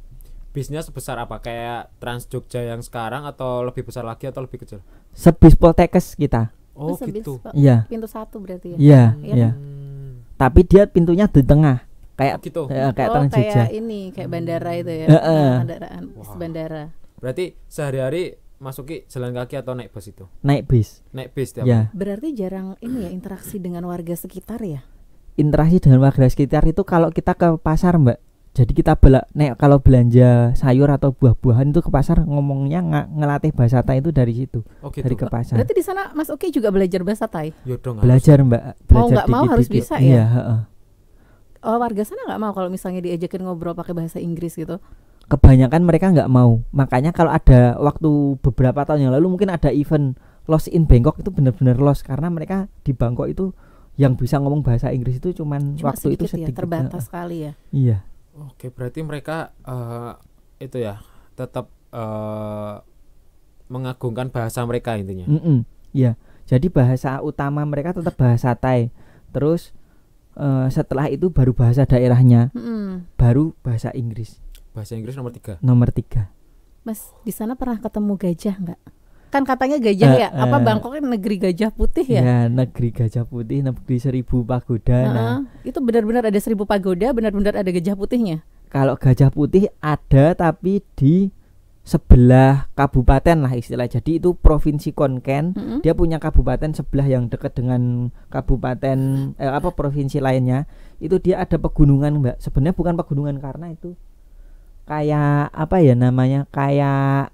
Speaker 3: bisnya sebesar apa? Kayak Trans Jogja yang sekarang atau lebih besar lagi atau lebih kecil?
Speaker 2: Sebis Poltekkes kita.
Speaker 3: Oh
Speaker 1: Sebis,
Speaker 3: gitu.
Speaker 1: Pak.
Speaker 2: Iya.
Speaker 1: Pintu 1 berarti ya.
Speaker 2: Iya,
Speaker 1: Iya
Speaker 2: iya.
Speaker 3: Hmm.
Speaker 2: Tapi dia pintunya di tengah. Kayak
Speaker 3: Gitu.
Speaker 2: kayak
Speaker 1: Oh,
Speaker 2: Trans Jogja.
Speaker 1: kayak ini, kayak bandara itu ya.
Speaker 2: Heeh.
Speaker 1: Kendaraan
Speaker 3: Wow.
Speaker 1: bandara.
Speaker 3: Berarti sehari-hari masuki jalan kaki atau naik bus itu?
Speaker 2: Naik bis.
Speaker 3: Naik bis tiap
Speaker 2: Ya.
Speaker 1: Berarti jarang ini ya interaksi dengan warga sekitar ya.
Speaker 2: Interaksi dengan warga sekitar itu kalau kita ke pasar Mbak. Jadi kita kalau belanja sayur atau buah-buahan itu ke pasar ngomongnya ngelatih bahasa Thai itu dari situ.
Speaker 3: Oh gitu.
Speaker 2: Dari ke pasar.
Speaker 1: Berarti di sana Mas Oki juga belajar bahasa Thai.
Speaker 3: Ya dong.
Speaker 2: Belajar Mbak.
Speaker 1: Mau nggak mau harus
Speaker 2: dikit-dikit.
Speaker 1: bisa ya?
Speaker 2: Iya, heeh.
Speaker 1: Oh, warga sana nggak mau kalau misalnya diajakin ngobrol pakai bahasa Inggris gitu.
Speaker 2: Kebanyakan mereka nggak mau. Makanya kalau ada waktu beberapa tahun yang lalu mungkin ada event Lost in Bangkok itu benar-benar lost karena mereka di Bangkok itu yang bisa ngomong bahasa Inggris itu
Speaker 1: Cuma
Speaker 2: waktu itu
Speaker 1: sedikit ya,
Speaker 2: sedikit.
Speaker 1: terbatas
Speaker 2: Heeh.
Speaker 1: sekali ya.
Speaker 2: Iya.
Speaker 3: Oke, berarti mereka itu ya tetap mengagungkan bahasa mereka intinya.
Speaker 2: Iya. Jadi bahasa utama mereka tetap bahasa Thai. Terus setelah itu baru bahasa daerahnya, baru bahasa Inggris.
Speaker 3: Bahasa Inggris nomor 3.
Speaker 2: Nomor 3.
Speaker 1: Mas, di sana pernah ketemu gajah nggak? Kan katanya gajah ya, apa Bangkok kan negeri gajah putih ya?
Speaker 2: Ya, negeri gajah putih, negeri 1000 pagoda. Nah,
Speaker 1: Itu benar-benar ada 1000 pagoda, benar-benar ada gajah putihnya.
Speaker 2: kalau gajah putih ada tapi di sebelah kabupaten lah istilah. Jadi itu provinsi Konken, dia punya kabupaten sebelah yang dekat dengan kabupaten provinsi lainnya. Itu dia ada pegunungan, Mbak. Sebenarnya bukan pegunungan karena itu kayak apa ya namanya? Kayak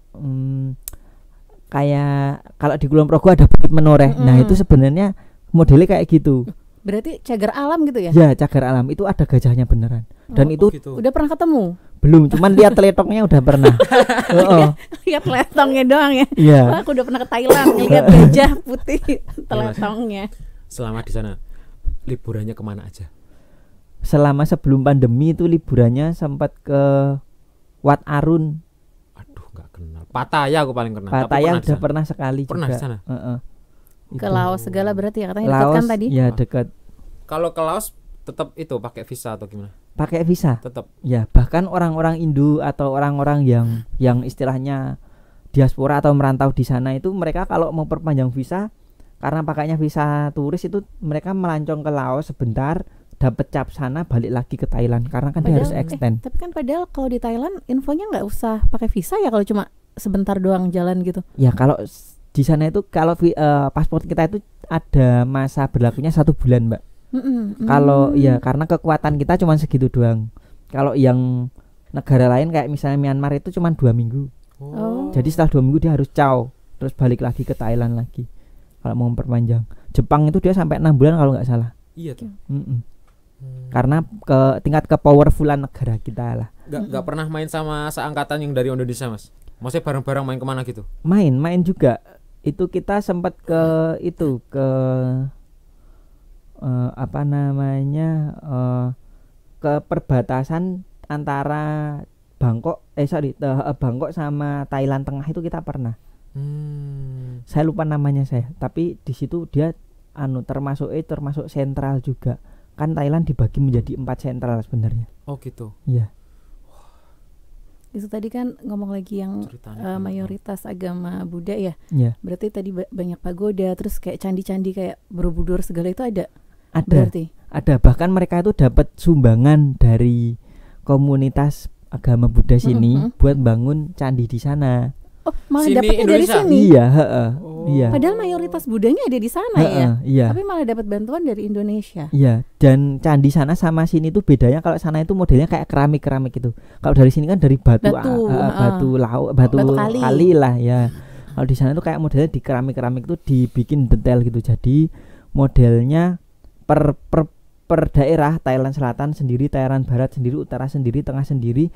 Speaker 2: kalau di Kulon Progo ada Bukit Menoreh. Nah, itu sebenarnya modelnya kayak gitu.
Speaker 1: Berarti cagar alam gitu ya?
Speaker 2: Ya, cagar alam itu ada gajahnya beneran. Dan itu
Speaker 3: gitu.
Speaker 1: Udah pernah ketemu?
Speaker 2: belum, cuman lihat teletoknya udah pernah.
Speaker 1: Lihat teletongnya doang ya.
Speaker 2: Iya.
Speaker 1: Wah, aku udah pernah ke Thailand lihat gajah putih teletongnya.
Speaker 3: Selama di sana liburannya kemana aja?
Speaker 2: Selama sebelum pandemi itu liburannya sempat ke Wat Arun.
Speaker 3: Aduh, nggak kenal. Pattaya aku paling kenal.
Speaker 2: Pattaya udah pernah sekali
Speaker 3: Pernah
Speaker 2: juga.
Speaker 3: di sana?
Speaker 1: Ke Laos segala berarti ya, katanya dekat
Speaker 2: Laos
Speaker 1: kan tadi?
Speaker 2: ya dekat.
Speaker 3: Kalau ke Laos tetap itu pakai visa atau gimana?
Speaker 2: Pakai visa.
Speaker 3: Tetap.
Speaker 2: Ya, bahkan orang-orang Indo atau orang-orang yang istilahnya diaspora atau merantau di sana itu mereka kalau mau perpanjang visa karena pakainya visa turis itu mereka melancong ke Laos sebentar, dapat cap sana balik lagi ke Thailand karena kan dia harus extend.
Speaker 1: Tapi kan padahal kalau di Thailand infonya nggak usah pakai visa ya kalau cuma sebentar doang jalan gitu.
Speaker 2: Ya kalau di sana itu kalau paspor kita itu ada masa berlakunya 1 bulan, Mbak. Kalau ya karena kekuatan kita cuma segitu doang. Kalau yang negara lain kayak misalnya Myanmar itu cuma 2 minggu. Jadi setelah 2 minggu dia harus caw, terus balik lagi ke Thailand lagi. Kalau mau memperpanjang. Jepang itu dia sampai 6 bulan kalau nggak salah.
Speaker 3: Iya tuh.
Speaker 2: Karena tingkat kepowerfulan negara kita lah.
Speaker 3: Nggak pernah main sama seangkatan yang dari Indonesia, Mas? Maksudnya bareng-bareng main kemana gitu?
Speaker 2: Main juga. Itu kita sempat ke ke perbatasan antara Bangkok Bangkok sama Thailand tengah itu kita pernah. Saya lupa namanya tapi di situ dia termasuk sentral juga. Kan Thailand dibagi menjadi 4 sentral sebenarnya.
Speaker 3: Oh gitu.
Speaker 2: Iya.
Speaker 1: Itu tadi kan ngomong lagi yang mayoritas agama Buddha ya.
Speaker 2: Iya.
Speaker 1: Berarti tadi banyak pagoda, terus kayak candi-candi kayak Borobudur segala itu ada.
Speaker 2: Ada.
Speaker 1: Berarti
Speaker 2: Ada, bahkan mereka itu dapat sumbangan dari komunitas agama Buddha sini buat bangun candi di sana.
Speaker 1: Oh, malah
Speaker 3: Sini
Speaker 1: dapatnya dari
Speaker 3: Indonesia?
Speaker 1: sini.
Speaker 2: Iya, iya.
Speaker 1: Padahal mayoritas Budanya ada di sana ya.
Speaker 2: Iya.
Speaker 1: Tapi malah dapat bantuan dari Indonesia.
Speaker 2: Iya, dan candi sana sama sini tuh bedanya, kalau sana itu modelnya kayak keramik gitu. Kalau dari sini kan dari batu kali lah ya. Kalau di sana tuh kayak modelnya di keramik tuh dibikin detail gitu. Jadi modelnya per daerah, Thailand Selatan sendiri, Thailand Barat sendiri, Utara sendiri, Tengah sendiri,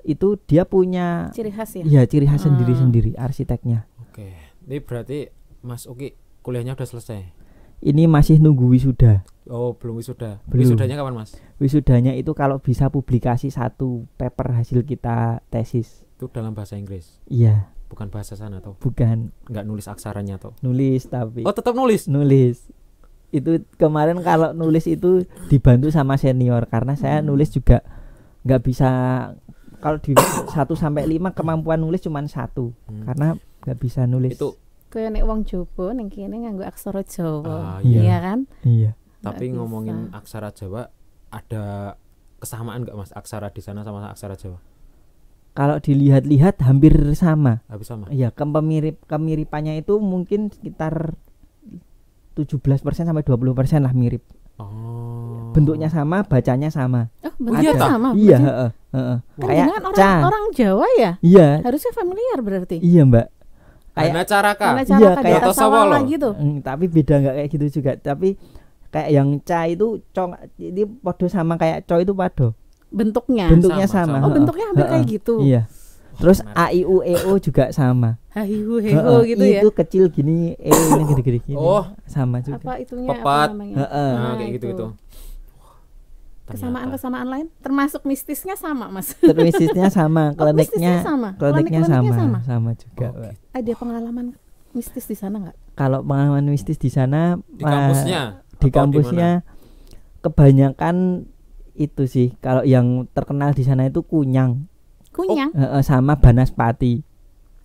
Speaker 2: itu dia punya
Speaker 1: ciri khas ya.
Speaker 2: Iya, ciri khas sendiri arsiteknya.
Speaker 3: Oke. Ini berarti Mas Uki kuliahnya udah selesai.
Speaker 2: Ini masih nunggu wisuda.
Speaker 3: Oh, belum wisuda.
Speaker 2: Belum.
Speaker 3: Wisudanya kapan, Mas?
Speaker 2: Wisudanya itu kalau bisa publikasi 1 paper hasil kita tesis.
Speaker 3: Itu dalam bahasa Inggris.
Speaker 2: Iya.
Speaker 3: Bukan bahasa sana atau
Speaker 2: Bukan
Speaker 3: nggak nulis aksaranya atau?
Speaker 2: nulis tapi.
Speaker 3: Oh, tetap nulis.
Speaker 2: Itu kemarin kalau nulis itu dibantu sama senior karena saya nulis juga nggak bisa. Kalau di 1 sampai 5 kemampuan nulis cuma 1 karena nggak bisa nulis.
Speaker 3: Itu
Speaker 1: kayak nek wong Jawa ning kene nganggo aksara Jawa.
Speaker 2: iya.
Speaker 1: Iya kan?
Speaker 2: Iya.
Speaker 3: tapi
Speaker 1: Nggak
Speaker 3: ngomongin
Speaker 1: bisa.
Speaker 3: aksara Jawa, ada kesamaan nggak Mas aksara di sana sama aksara Jawa?
Speaker 2: Kalau dilihat-lihat hampir sama.
Speaker 3: Habis sama.
Speaker 2: Iya, kemiripannya itu mungkin sekitar 17% sampai 20% lah mirip.
Speaker 3: Oh.
Speaker 2: Bentuknya sama, bacanya sama.
Speaker 1: Oh, bentuknya
Speaker 3: Ada.
Speaker 1: sama.
Speaker 2: Iya,
Speaker 1: berarti.
Speaker 2: heeh.
Speaker 1: Kan
Speaker 2: Kayak
Speaker 1: dengan
Speaker 2: ca.
Speaker 1: orang Jawa ya.
Speaker 2: Iya,
Speaker 1: Harusnya familiar berarti.
Speaker 2: iya Mbak. Kayak
Speaker 3: Karena caraka.
Speaker 1: Karena
Speaker 2: iya,
Speaker 1: cara
Speaker 2: kayak
Speaker 1: kata
Speaker 3: Sawalo.
Speaker 1: sawala gitu.
Speaker 2: tapi beda nggak kayak gitu juga. Tapi kayak yang ca itu ini podo sama kayak co itu podo.
Speaker 1: Bentuknya.
Speaker 2: Bentuknya
Speaker 3: Sama,
Speaker 2: sama.
Speaker 1: Oh,
Speaker 2: heeh.
Speaker 1: bentuknya hampir
Speaker 2: Heeh.
Speaker 1: kayak gitu.
Speaker 2: Iya. Terus
Speaker 3: Menarik.
Speaker 2: a i u e o juga sama.
Speaker 1: Hahihu
Speaker 2: Heeh,
Speaker 1: heho gitu ya.
Speaker 2: Itu kecil gini, ini gede-gede gini.
Speaker 3: Oh.
Speaker 2: Sama juga.
Speaker 1: Apa itunya
Speaker 3: Pepat.
Speaker 1: apa namanya?
Speaker 2: Heeh.
Speaker 3: Nah, kayak
Speaker 1: itu.
Speaker 3: gitu-gitu.
Speaker 1: Kesamaan-kesamaan lain termasuk mistisnya sama, Mas.
Speaker 2: Mistisnya sama,
Speaker 1: Oh, mistisnya
Speaker 2: kliniknya
Speaker 1: sama.
Speaker 2: kliniknya
Speaker 1: Klinik-kliniknya
Speaker 2: sama juga.
Speaker 3: Oh,
Speaker 2: Mbak.
Speaker 1: Ada pengalaman mistis di sana nggak?
Speaker 2: Kalau pengalaman mistis di sana
Speaker 3: Di kampusnya.
Speaker 2: di
Speaker 3: atau
Speaker 2: kampusnya kebanyakan itu sih. Kalau yang terkenal di sana itu kunyang,
Speaker 1: Kunyang.
Speaker 2: sama banaspati.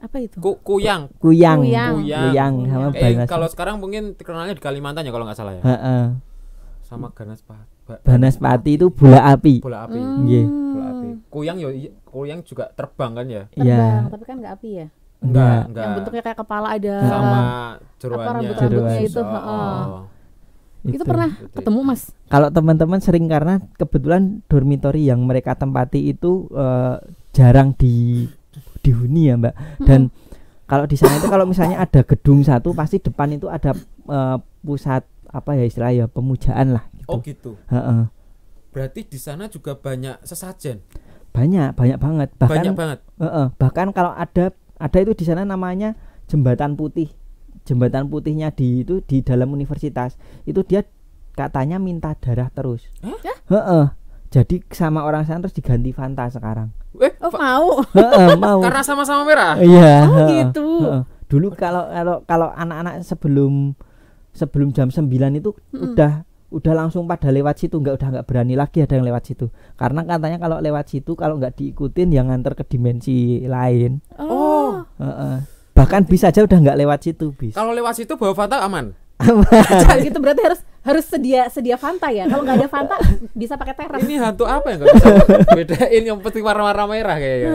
Speaker 1: Apa itu?
Speaker 3: Kuyang.
Speaker 2: Kuyang
Speaker 1: Kuyang.
Speaker 2: sama
Speaker 3: Kalau
Speaker 2: banaspati.
Speaker 3: sekarang mungkin terkenalnya di Kalimantan ya kalau nggak salah ya.
Speaker 2: Heeh.
Speaker 3: Sama
Speaker 2: Banaspati itu bola api.
Speaker 3: bola api.
Speaker 2: Nggih.
Speaker 3: Bola api. Kuyang juga terbang kan ya?
Speaker 1: Terbang,
Speaker 2: Iya.
Speaker 1: tapi kan nggak api ya.
Speaker 2: Enggak.
Speaker 3: Enggak.
Speaker 1: Yang bentuknya kayak kepala ada.
Speaker 3: Sama
Speaker 1: apa
Speaker 3: jeruannya.
Speaker 1: rambut-rambutnya itu,
Speaker 3: Oh,
Speaker 1: heeh.
Speaker 3: oh.
Speaker 1: Itu pernah
Speaker 3: Itu.
Speaker 1: ketemu, Mas?
Speaker 2: Kalau teman-teman sering karena kebetulan dormitori yang mereka tempati itu jarang dihuni ya, Mbak. Dan kalau di sana itu kalau misalnya ada gedung satu pasti depan itu ada pusat apa ya istilahnya pemujaan lah gitu.
Speaker 3: Oh gitu.
Speaker 2: Heeh.
Speaker 3: Berarti di sana juga banyak sesajen.
Speaker 2: Banyak banget.
Speaker 3: Banyak banget.
Speaker 2: Bahkan kalau ada itu di sana namanya jembatan putih. Jembatan putihnya di dalam universitas. Itu dia katanya minta darah terus.
Speaker 3: Hah?
Speaker 2: Jadi sama orang sana terus diganti Fanta sekarang.
Speaker 1: Oh, mau.
Speaker 2: Mau.
Speaker 3: Karena sama-sama merah.
Speaker 2: Iya.
Speaker 1: Oh, gitu.
Speaker 2: Dulu kalau anak-anak sebelum jam 9 itu udah langsung pada lewat situ, nggak berani lagi ada yang lewat situ. Karena katanya kalau lewat situ kalau nggak diikutin yang nganter ke dimensi lain.
Speaker 1: Oh.
Speaker 2: Bahkan bisa aja udah nggak lewat situ bis.
Speaker 3: Kalau lewat situ bawa Fanta aman.
Speaker 1: Gitu berarti harus sedia Fanta ya. Kalau nggak ada Fanta bisa pakai teras.
Speaker 3: Ini hantu apa yang nggak bisa bedain yang penting warna-warna merah kayaknya.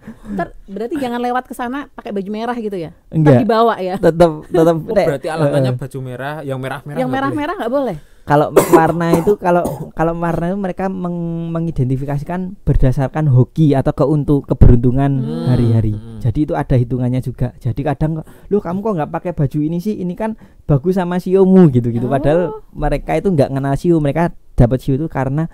Speaker 1: Ntar berarti jangan lewat ke sana pakai baju merah gitu ya.
Speaker 2: Enggak.
Speaker 1: Ntar dibawa ya.
Speaker 2: Tetap
Speaker 3: Oh, berarti alasannya baju merah, yang merah-merah.
Speaker 1: Yang
Speaker 3: nggak boleh.
Speaker 1: merah-merah nggak boleh.
Speaker 2: kalau warna itu kalau warna itu mereka mengidentifikasikan berdasarkan hoki atau keberuntungan hari-hari. Jadi itu ada hitungannya juga. Jadi kadang lu kamu kok nggak pakai baju ini sih? Ini kan bagus sama siomu gitu. Padahal mereka itu nggak kenal sio. Mereka dapat sio itu karena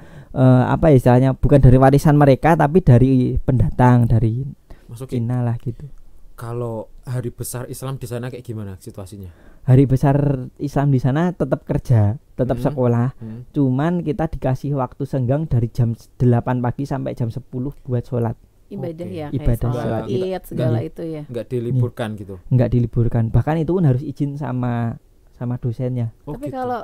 Speaker 2: apa ya istilahnya bukan dari warisan mereka tapi dari pendatang dari
Speaker 3: Masuk
Speaker 2: Cina lah gitu.
Speaker 3: kalau hari besar Islam di sana kayak gimana situasinya?
Speaker 2: Hari besar Islam di sana tetap kerja, tetap
Speaker 3: Hmm.
Speaker 2: sekolah.
Speaker 3: Hmm.
Speaker 2: Cuman kita dikasih waktu senggang dari jam 8 pagi sampai jam 10 buat sholat.
Speaker 1: Ibadah
Speaker 3: Oke.
Speaker 1: ya, kayak
Speaker 2: Ibadah
Speaker 1: sholat
Speaker 3: sholat.
Speaker 1: Id segala
Speaker 2: Iya.
Speaker 1: itu ya.
Speaker 3: Nggak diliburkan gitu.
Speaker 2: Nggak diliburkan. Bahkan itu pun harus izin sama dosennya.
Speaker 3: Oh,
Speaker 1: Tapi
Speaker 3: gitu.
Speaker 1: kalau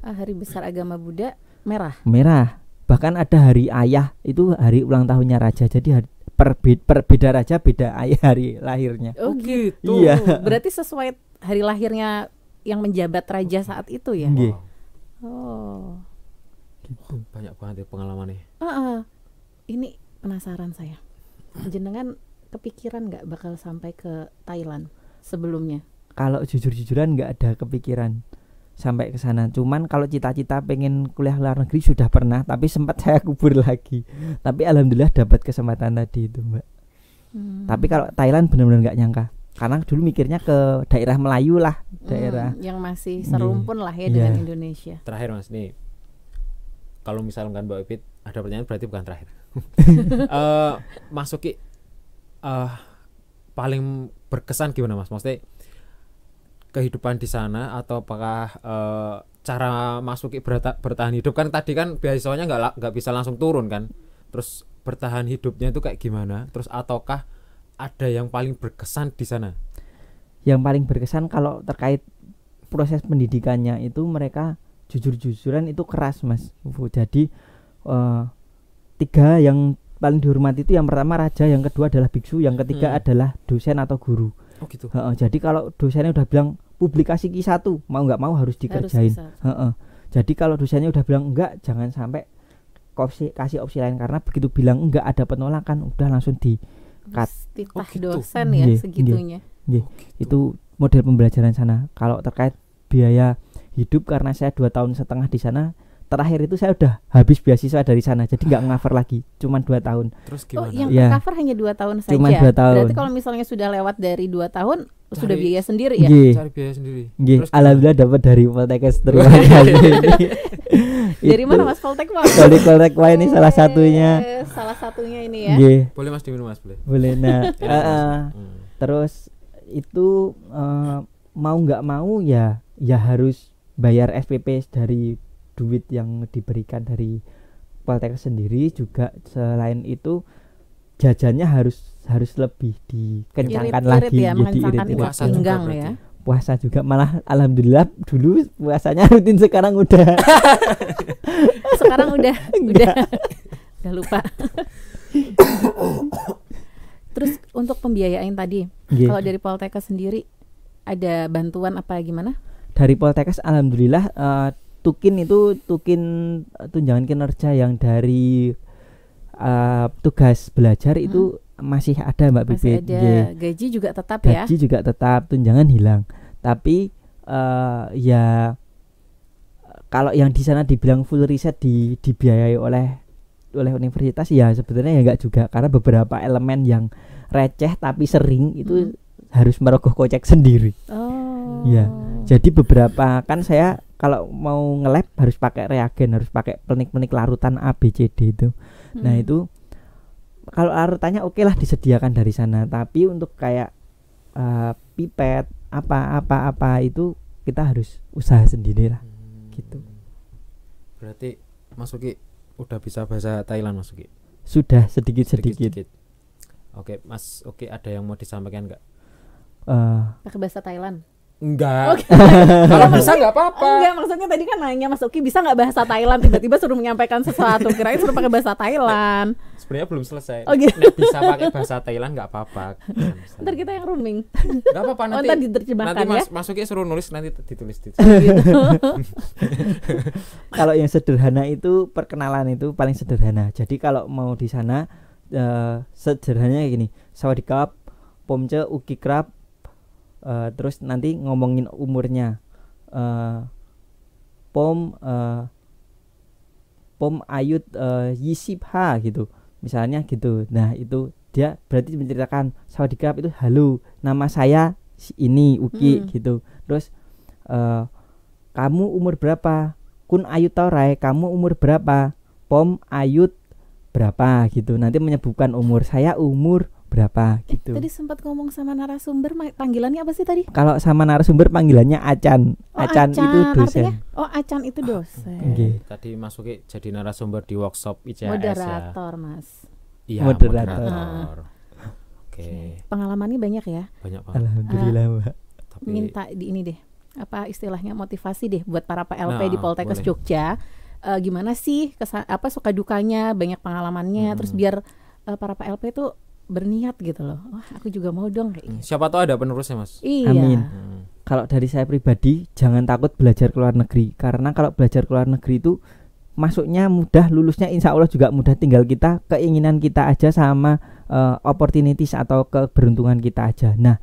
Speaker 1: hari besar agama Buddha merah.
Speaker 2: Merah. Bahkan ada hari ayah, itu hari ulang tahunnya raja. Jadi beda raja beda ayah hari lahirnya.
Speaker 1: Oh
Speaker 3: gitu.
Speaker 2: Iya.
Speaker 1: Berarti sesuai hari lahirnya yang menjabat raja saat itu ya.
Speaker 2: Nggih.
Speaker 1: Oh.
Speaker 2: Gitu.
Speaker 3: Banyak banget ya pengalamannya.
Speaker 1: Ini penasaran saya. Jenengan kepikiran nggak bakal sampai ke Thailand sebelumnya?
Speaker 2: Kalau jujur-jujuran nggak ada kepikiran sampai ke sana. Cuman kalau cita-cita pengen kuliah luar negeri sudah pernah, tapi sempat saya kubur lagi. Tapi alhamdulillah dapat kesempatan tadi itu, Mbak. Tapi kalau Thailand benar-benar nggak nyangka. Karena dulu mikirnya ke daerah Melayu lah, daerah.
Speaker 1: Yang masih serumpun lah ya
Speaker 2: Iya.
Speaker 1: dengan Indonesia.
Speaker 3: Terakhir Mas nih. Kalau misalkan Mbak Ipit ada pertanyaan berarti bukan terakhir. Mas Uki paling berkesan gimana Mas? Maksudnya kehidupan di sana atau apakah cara Mas Uki bertahan hidup, kan tadi kan beasiswanya nggak bisa langsung turun kan, terus bertahan hidupnya itu kayak gimana, terus ataukah ada yang paling berkesan di sana?
Speaker 2: Yang paling berkesan kalau terkait proses pendidikannya itu mereka jujur-jujuran itu keras, Mas. Jadi 3 yang paling dihormati itu yang pertama raja, yang kedua adalah biksu, yang ketiga adalah dosen atau guru.
Speaker 3: Oh gitu.
Speaker 2: Jadi kalau dosennya udah bilang publikasi Q1, mau nggak mau harus dikerjain. Jadi kalau dosennya udah bilang enggak, jangan sampai kasih opsi lain, karena begitu bilang enggak ada penolakan udah langsung di cut.
Speaker 1: Titah
Speaker 3: gitu.
Speaker 1: dosen ya
Speaker 2: Nggih,
Speaker 1: segitunya.
Speaker 2: Itu model pembelajaran sana. Kalau terkait biaya hidup, karena saya 2,5 tahun di sana, terakhir itu saya udah habis beasiswa dari sana, jadi nggak nge-cover lagi, cuman 2 tahun.
Speaker 3: Terus
Speaker 1: Oh,
Speaker 3: gimana?
Speaker 1: yang
Speaker 2: Ya.
Speaker 1: tercover hanya 2 tahun saja.
Speaker 2: Cuman 2 tahun.
Speaker 1: Berarti kalau misalnya sudah lewat dari 2 tahun sudah
Speaker 3: Cari-
Speaker 1: biaya sendiri ya.
Speaker 2: Nggih,
Speaker 3: Cari biaya sendiri.
Speaker 2: nggih.
Speaker 3: Terus
Speaker 2: Alhamdulillah dapat dari Poltekkes. Terima kasih.
Speaker 1: Dari
Speaker 2: Itu
Speaker 1: mana Mas Poltek Pak?
Speaker 2: Dari Poltekkes ini salah satunya.
Speaker 1: Salah satunya ini ya.
Speaker 2: Nggih,
Speaker 3: boleh Mas diminum Mas, boleh.
Speaker 2: boleh. Nah,
Speaker 3: Enak, Mas.
Speaker 2: terus itu mau nggak mau ya harus bayar SPP dari duit yang diberikan dari Poltekkes sendiri. Juga selain itu jajannya harus lebih dikencangkan
Speaker 1: Irit-irit
Speaker 2: lagi,
Speaker 1: ya,
Speaker 2: jadi
Speaker 1: mengencangkan
Speaker 2: irit-irit.
Speaker 1: ikat
Speaker 3: Puasa juga
Speaker 1: pinggang
Speaker 3: berarti.
Speaker 1: ya.
Speaker 2: Puasa juga, malah alhamdulillah dulu puasanya rutin, sekarang udah
Speaker 1: Sekarang udah lupa. Terus untuk pembiayaan tadi,
Speaker 2: Nggih.
Speaker 1: kalau dari Poltekkes sendiri ada bantuan apa gimana?
Speaker 2: Dari Poltekkes alhamdulillah tukin tunjangan kinerja yang dari tugas belajar itu masih ada, Mbak
Speaker 1: Masih
Speaker 2: Bibit.
Speaker 1: ada,
Speaker 2: Nggih.
Speaker 1: gaji juga tetap ya.
Speaker 2: Gaji juga tetap, tunjangan hilang. Tapi ya kalau yang di sana dibilang full riset dibiayai oleh universitas, ya sebenarnya ya enggak juga, karena beberapa elemen yang receh tapi sering itu harus merogoh kocek sendiri.
Speaker 1: Oh.
Speaker 2: Ya. Jadi beberapa kan saya kalau mau nge-lab harus pakai reagen, harus pakai pernik-pernik larutan A B C D itu. Nah, itu kalau larutannya oke lah disediakan dari sana, tapi untuk kayak pipet apa itu kita harus usaha sendiri lah. Gitu.
Speaker 3: Berarti Mas Uki udah bisa bahasa Thailand, Mas Uki?
Speaker 2: Sudah sedikit-sedikit.
Speaker 3: Sedikit. Oke, Mas Uki ada yang mau disampaikan nggak?
Speaker 1: Pakai bahasa Thailand.
Speaker 3: Enggak.
Speaker 1: Oke.
Speaker 3: Kalau bisa nggak apa-apa.
Speaker 1: Enggak, maksudnya tadi kan nanya Mas Uki bisa nggak bahasa Thailand, tiba-tiba suruh menyampaikan sesuatu, kirain suruh pakai bahasa Thailand.
Speaker 3: Sebenarnya belum selesai.
Speaker 1: Oh, gitu.
Speaker 3: Nek bisa pakai bahasa Thailand nggak apa-apa.
Speaker 1: Ntar kita yang rooming.
Speaker 3: Nggak apa-apa, nanti.
Speaker 1: ntar diterjemahkan
Speaker 3: Nanti
Speaker 1: ya.
Speaker 3: Mas Uki suruh nulis, nanti ditulis.
Speaker 1: Gitu.
Speaker 2: Kalau yang sederhana itu perkenalan itu paling sederhana. Jadi kalau mau di sana sederhananya kayak gini. Sawadikap, Pomce, Uki Krab, terus nanti ngomongin umurnya. Pom Ayut Yisipha gitu. Misalnya gitu. Nah, itu dia berarti menceritakan Sawadikap itu halo, nama saya ini Uki gitu. Terus kamu umur berapa? Kun Ayut Taurai, kamu umur berapa? Pom Ayut berapa gitu. Nanti menyebutkan umur. Saya umur berapa gitu.
Speaker 1: Tadi sempat ngomong sama narasumber, panggilannya apa sih tadi?
Speaker 2: Kalau sama narasumber panggilannya Acan. Acan itu dosen.
Speaker 1: Artinya, Acan itu dosen.
Speaker 2: Nggih.
Speaker 3: Tadi masuki jadi narasumber di workshop ICAS
Speaker 1: Moderator,
Speaker 3: ya.
Speaker 1: Mas.
Speaker 3: Iya,
Speaker 2: Moderator.
Speaker 3: Oke.
Speaker 1: Pengalamannya banyak ya.
Speaker 3: Banyak banget.
Speaker 2: Alhamdulillah, Mbak.
Speaker 3: Tapi
Speaker 1: Minta di ini deh, apa istilahnya, motivasi deh buat para PLP
Speaker 3: Nah,
Speaker 1: di Poltekkes
Speaker 3: boleh.
Speaker 1: Jogja. Gimana sih apa suka dukanya, banyak pengalamannya, terus biar para PLP tuh berniat gitu loh. Wah, aku juga mau dong kayak gitu.
Speaker 3: siapa tahu ada penerusnya, Mas.
Speaker 1: Iya.
Speaker 2: Amin.
Speaker 3: Hmm.
Speaker 2: Kalau dari saya pribadi jangan takut belajar ke luar negeri, karena kalau belajar ke luar negeri itu masuknya mudah, lulusnya insya Allah juga mudah, tinggal kita keinginan kita aja sama opportunities atau keberuntungan kita aja. Nah,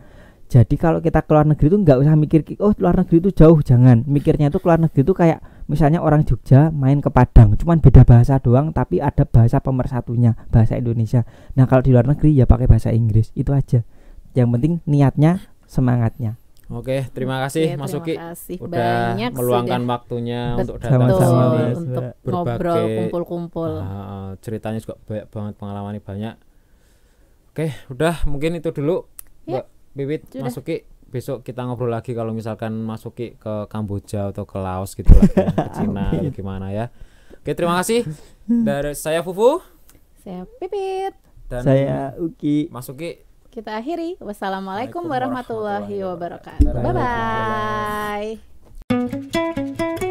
Speaker 2: jadi kalau kita ke luar negeri itu nggak usah mikir luar negeri itu jauh, jangan mikirnya itu ke luar negeri itu kayak misalnya orang Jogja main ke Padang, cuman beda bahasa doang tapi ada bahasa pemersatunya, bahasa Indonesia. Nah, kalau di luar negeri ya pakai bahasa Inggris, itu aja. Yang penting niatnya, semangatnya.
Speaker 3: Oke, terima kasih
Speaker 1: Oke,
Speaker 3: Mas Uki
Speaker 1: terima kasih
Speaker 3: udah
Speaker 1: banyak
Speaker 3: meluangkan
Speaker 1: sudah.
Speaker 3: waktunya untuk
Speaker 1: Betul,
Speaker 3: datang ke
Speaker 2: Sama-sama,
Speaker 3: sini.
Speaker 2: Mas.
Speaker 1: untuk
Speaker 3: Berbagai-
Speaker 1: ngobrol, kumpul-kumpul.
Speaker 3: Ceritanya juga banyak banget, pengalamannya banyak. Oke, udah mungkin itu dulu
Speaker 1: Ya,
Speaker 3: Mbak Bibit,
Speaker 1: sudah.
Speaker 3: Mas Uki. Besok kita ngobrol lagi kalau misalkan Mas Uki ke Kamboja atau ke Laos gitu lah ya, ke Cina atau gimana ya. Oke, terima kasih. Dari saya Fufu
Speaker 1: Saya Pipit.
Speaker 3: dan
Speaker 2: Saya Uki.
Speaker 3: Mas Uki.
Speaker 1: Kita akhiri. Wassalamualaikum
Speaker 3: Waalaikumsalam
Speaker 1: warahmatullahi
Speaker 3: warahmatullahi
Speaker 1: wabarakatuh.
Speaker 2: wabarakatuh.
Speaker 1: Bye bye.